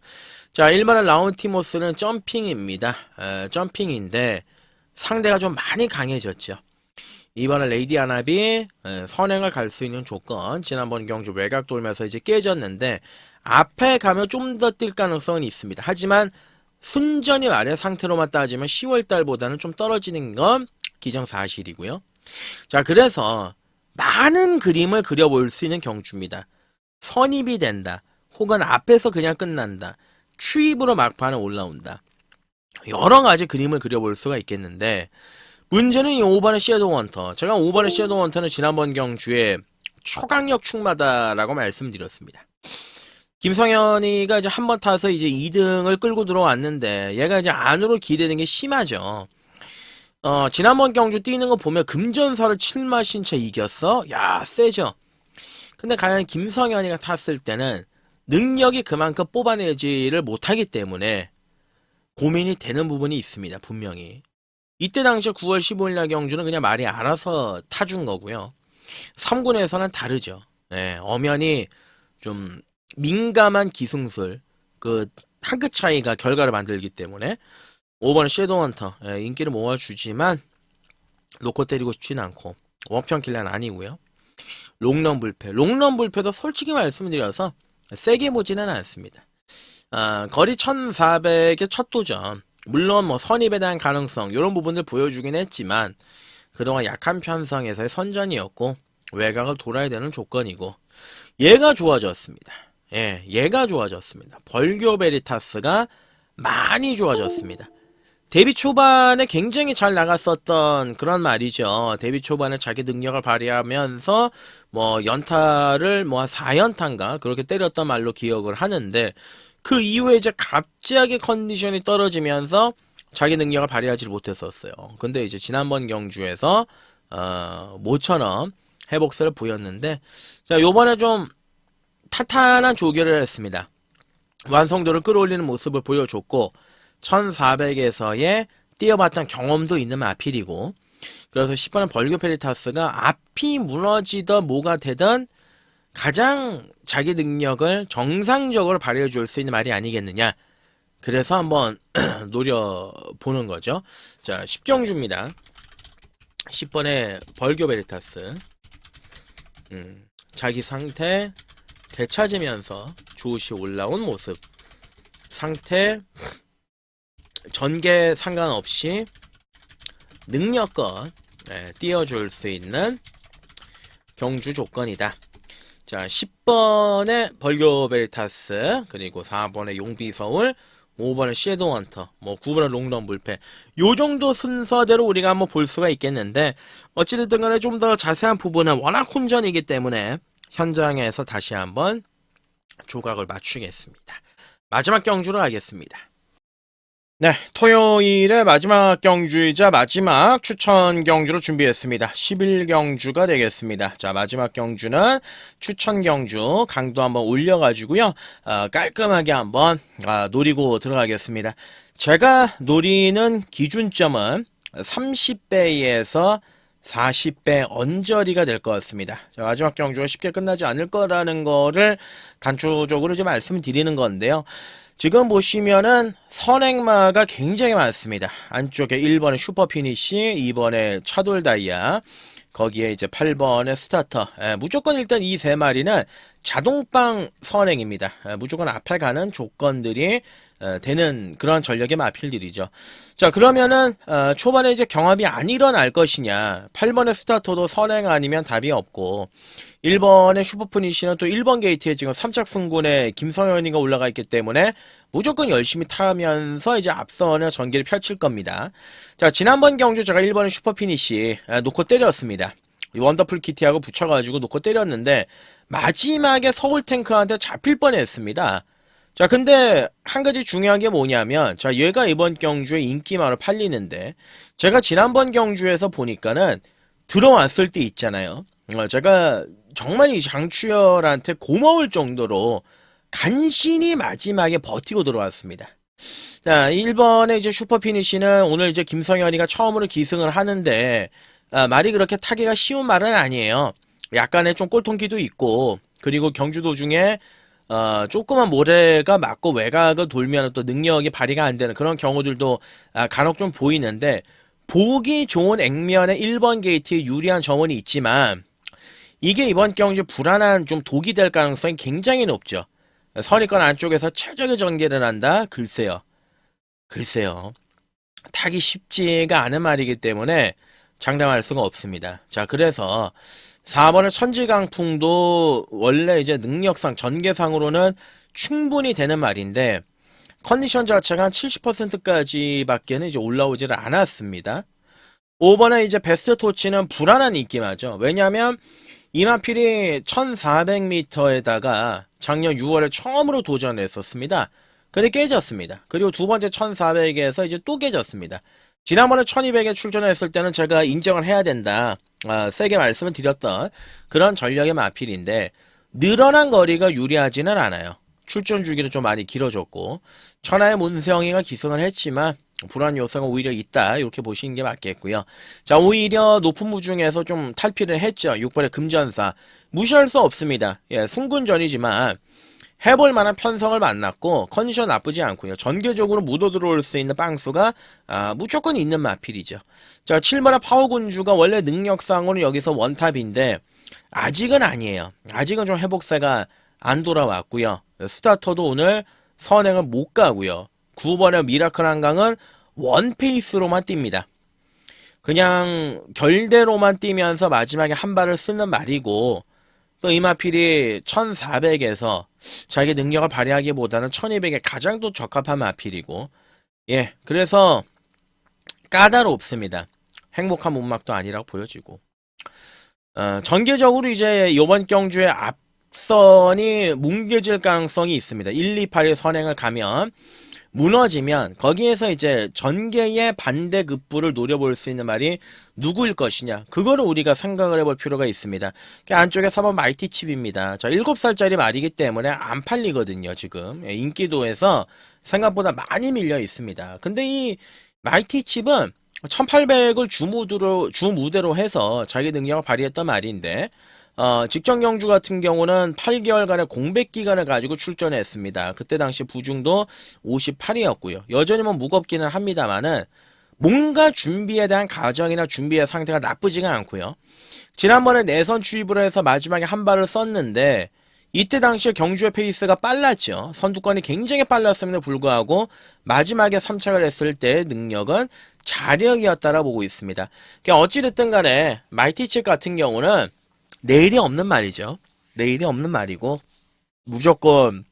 자, 1번의 라운티모스는 점핑입니다. 점핑인데, 상대가 좀 많이 강해졌죠. 2번의 레이디 아나비, 선행을 갈 수 있는 조건. 지난번 경주 외곽 돌면서 이제 깨졌는데, 앞에 가면 좀 더 뛸 가능성은 있습니다. 하지만, 순전히 말해 상태로만 따지면 10월달보다는 좀 떨어지는 건 기정사실이고요. 자, 그래서, 많은 그림을 그려볼 수 있는 경주입니다. 선입이 된다. 혹은 앞에서 그냥 끝난다. 추입으로 막판에 올라온다. 여러 가지 그림을 그려볼 수가 있겠는데 문제는 이 5번의 섀도우 헌터. 제가 5번의 섀도우 헌터는 지난번 경주에 초강력 충마다라고 말씀드렸습니다. 김성현이가 이제 한번 타서 이제 2등을 끌고 들어왔는데 얘가 이제 안으로 기대는 게 심하죠. 지난번 경주 뛰는 거 보면 금전사를 7마 신차 이겼어? 야, 세죠? 근데 과연 김성현이가 탔을 때는 능력이 그만큼 뽑아내지를 못하기 때문에 고민이 되는 부분이 있습니다, 분명히. 이때 당시 9월 15일날 경주는 그냥 말이 알아서 타준 거고요. 3군에서는 다르죠. 네, 엄연히 좀 민감한 기승술, 한 끗 차이가 결과를 만들기 때문에 5번은 섀도우 헌터, 인기를 모아주지만 놓고 때리고 싶지는 않고 원편 킬러는 아니고요. 롱런 불패, 롱런 불패도 솔직히 말씀드려서 세게 보지는 않습니다. 거리 1400의 첫 도전, 물론 뭐 선입에 대한 가능성 이런 부분들 보여주긴 했지만 그동안 약한 편성에서의 선전이었고 외곽을 돌아야 되는 조건이고 얘가 좋아졌습니다. 예, 얘가 좋아졌습니다. 벌교 베리타스가 많이 좋아졌습니다. 데뷔 초반에 굉장히 잘 나갔었던 그런 말이죠. 데뷔 초반에 자기 능력을 발휘하면서 뭐 연타를 뭐 한 4연타인가 그렇게 때렸던 말로 기억을 하는데 그 이후에 이제 갑자기 컨디션이 떨어지면서 자기 능력을 발휘하지 못했었어요. 근데 이제 지난번 경주에서 모처럼 회복세를 보였는데 자, 요번에 좀 탄탄한 조결을 했습니다. 완성도를 끌어올리는 모습을 보여줬고 1400에서의 뛰어봤던 경험도 있는 마필이고 그래서 10번은 벌교 페리타스가 앞이 무너지던 뭐가 되던 가장 자기 능력을 정상적으로 발휘해 줄 수 있는 말이 아니겠느냐. 그래서 한번 노려보는 거죠. 자, 10경주입니다. 10번에 벌교 베리타스. 자기 상태 되찾으면서 조시 올라온 모습. 상태 전개 상관없이 능력껏 띄워줄 수 있는 경주 조건이다. 자, 10번에 벌교 베리타스, 그리고 4번에 용비서울, 5번에 섀도우 헌터, 9번에 롱런 불패. 요 정도 순서대로 우리가 한번 볼 수가 있겠는데, 어찌됐든 간에 좀 더 자세한 부분은 워낙 혼전이기 때문에 현장에서 다시 한번 조각을 맞추겠습니다. 마지막 경주로 가겠습니다. 네, 토요일의 마지막 경주이자 마지막 추천 경주로 준비했습니다. 11경주가 되겠습니다. 자, 마지막 경주는 추천 경주 강도 한번 올려가지고요. 깔끔하게 한번 노리고 들어가겠습니다. 제가 노리는 기준점은 30배에서 40배 언저리가 될 것 같습니다. 자, 마지막 경주가 쉽게 끝나지 않을 거라는 거를 단초적으로 좀 말씀드리는 건데요. 지금 보시면은 선행마가 굉장히 많습니다. 안쪽에 1번에 슈퍼피니쉬, 2번에 차돌다이아, 거기에 이제 8번에 스타터. 무조건 일단 이 세 마리는 자동빵 선행입니다. 무조건 앞에 가는 조건들이 되는 그런 전력의 마필들이죠. 자, 그러면은 초반에 이제 경합이 안 일어날 것이냐. 8번의 스타터도 선행 아니면 답이 없고, 1번의 슈퍼피니쉬는 또 1번 게이트에 지금 3착 승군에 김성현이가 올라가 있기 때문에 무조건 열심히 타면서 이제 앞선의 전개를 펼칠 겁니다. 자, 지난번 경주 제가 1번의 슈퍼피니쉬 놓고 때렸습니다. 원더풀 키티하고 붙여가지고 놓고 때렸는데 마지막에 서울탱크한테 잡힐 뻔했습니다. 자, 근데 한 가지 중요한 게 뭐냐면, 자, 얘가 이번 경주에 인기만으로 팔리는데 제가 지난번 경주에서 보니까는 들어왔을 때 있잖아요. 제가 정말 이 장추열한테 고마울 정도로 간신히 마지막에 버티고 들어왔습니다. 자, 1번에 이제 슈퍼피니쉬는 오늘 이제 김성현이가 처음으로 기승을 하는데, 말이 그렇게 타기가 쉬운 말은 아니에요. 약간의 좀 꼴통기도 있고, 그리고 경주 도중에 조그만 모래가 맞고 외곽을 돌면 또 능력이 발휘가 안 되는 그런 경우들도 간혹 좀 보이는데, 보기 좋은 액면의 1번 게이트에 유리한 점은 있지만 이게 이번 경주 불안한 좀 독이 될 가능성이 굉장히 높죠. 선입권 안쪽에서 최적의 전개를 한다? 글쎄요. 타기 쉽지가 않은 말이기 때문에 장담할 수가 없습니다. 자, 그래서 4번의 천지강풍도 원래 이제 능력상, 전개상으로는 충분히 되는 말인데 컨디션 자체가 한 70%까지밖에는 이제 올라오지를 않았습니다. 5번에 이제 베스트 토치는 불안한 입기마죠. 왜냐하면 이마필이 1400m에다가 작년 6월에 처음으로 도전했었습니다. 근데 깨졌습니다. 그리고 두 번째 1400에서 이제 또 깨졌습니다. 지난번에 1200에 출전했을 때는 제가 인정을 해야 된다. 세게 말씀을 드렸던 그런 전력의 마필인데 늘어난 거리가 유리하지는 않아요. 출전 주기를 좀 많이 길어졌고 천하의 문세영이가 기승을 했지만 불안 요소가 오히려 있다. 이렇게 보시는 게 맞겠고요. 자, 오히려 높은 무중에서 좀 탈피를 했죠. 6번의 금전사. 무시할 수 없습니다. 예, 승군전이지만 해볼 만한 편성을 만났고 컨디션 나쁘지 않고요. 전개적으로 묻어 들어올 수 있는 빵수가 무조건 있는 마필이죠. 자, 7번의 파워군주가 원래 능력상으로는 여기서 원탑인데 아직은 아니에요. 아직은 좀 회복세가 안 돌아왔고요. 스타터도 오늘 선행을 못 가고요. 9번의 미라클 한강은 원페이스로만 뜁니다. 그냥 결대로만 뛰면서 마지막에 한 발을 쓰는 말이고 또 이마필이 1400에서 자기 능력을 발휘하기보다는 1200에 가장 또 적합한 마필이고 예, 그래서 까다롭습니다. 행복한 문막도 아니라고 보여지고 전개적으로 이제 이번 경주에 앞선이 뭉개질 가능성이 있습니다. 1, 2, 8의 선행을 가면 무너지면 거기에서 이제 전개의 반대급부를 노려볼 수 있는 말이 누구일 것이냐, 그거를 우리가 생각을 해볼 필요가 있습니다. 안쪽에 4번 마이티칩입니다. 자, 7살짜리 말이기 때문에 안 팔리거든요. 지금 인기도에서 생각보다 많이 밀려 있습니다. 근데 이 마이티칩은 1800을 주무대로 해서 자기 능력을 발휘했던 말인데 직전 경주 같은 경우는 8개월간의 공백 기간을 가지고 출전했습니다. 그때 당시 부중도 58이었고요. 여전히 뭐 무겁기는 합니다만은 뭔가 준비에 대한 가정이나 준비의 상태가 나쁘지가 않고요. 지난번에 내선 추입을 해서 마지막에 한 발을 썼는데 이때 당시에 경주의 페이스가 빨랐죠. 선두권이 굉장히 빨랐음에도 불구하고 마지막에 3착을 했을 때의 능력은 자력이었다라 보고 있습니다. 그러니까 어찌됐든 간에 마이티칩 같은 경우는 내일이 없는 말이죠. 내일이 없는 말이고 무조건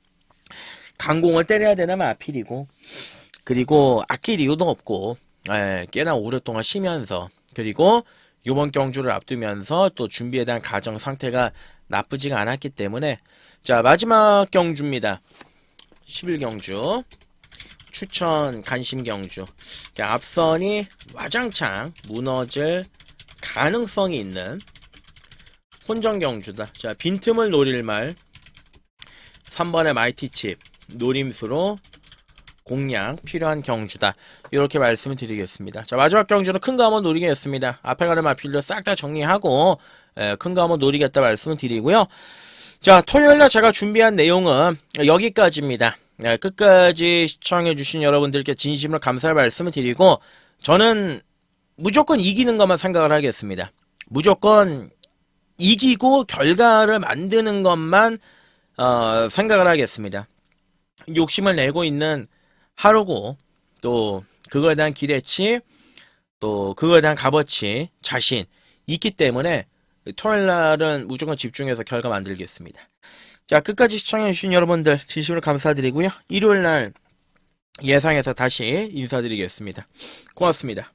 강공을 때려야 되나 마필이고 그리고 아낄 이유도 없고 꽤나 오랫동안 쉬면서 그리고 이번 경주를 앞두면서 또 준비에 대한 가정 상태가 나쁘지가 않았기 때문에 자 마지막 경주입니다. 11경주 추천 간심 경주 앞선이 와장창 무너질 가능성이 있는 혼전 경주다. 자 빈틈을 노릴 말 3번의 마이티칩 노림수로 공략 필요한 경주다. 이렇게 말씀을 드리겠습니다. 자 마지막 경주는 큰 거 한번 노리겠습니다. 앞에 가는 마필로 싹 다 정리하고 큰 거 한번 노리겠다 말씀을 드리고요. 자 토요일날 제가 준비한 내용은 여기까지입니다. 끝까지 시청해주신 여러분들께 진심으로 감사의 말씀을 드리고 저는 무조건 이기는 것만 생각을 하겠습니다. 무조건 이기고 결과를 만드는 것만 생각을 하겠습니다. 욕심을 내고 있는 하루고 또 그거에 대한 기대치 또 그거에 대한 값어치 자신 있기 때문에 토요일날은 무조건 집중해서 결과 만들겠습니다. 자 끝까지 시청해주신 여러분들 진심으로 감사드리고요. 일요일날 예상해서 다시 인사드리겠습니다. 고맙습니다.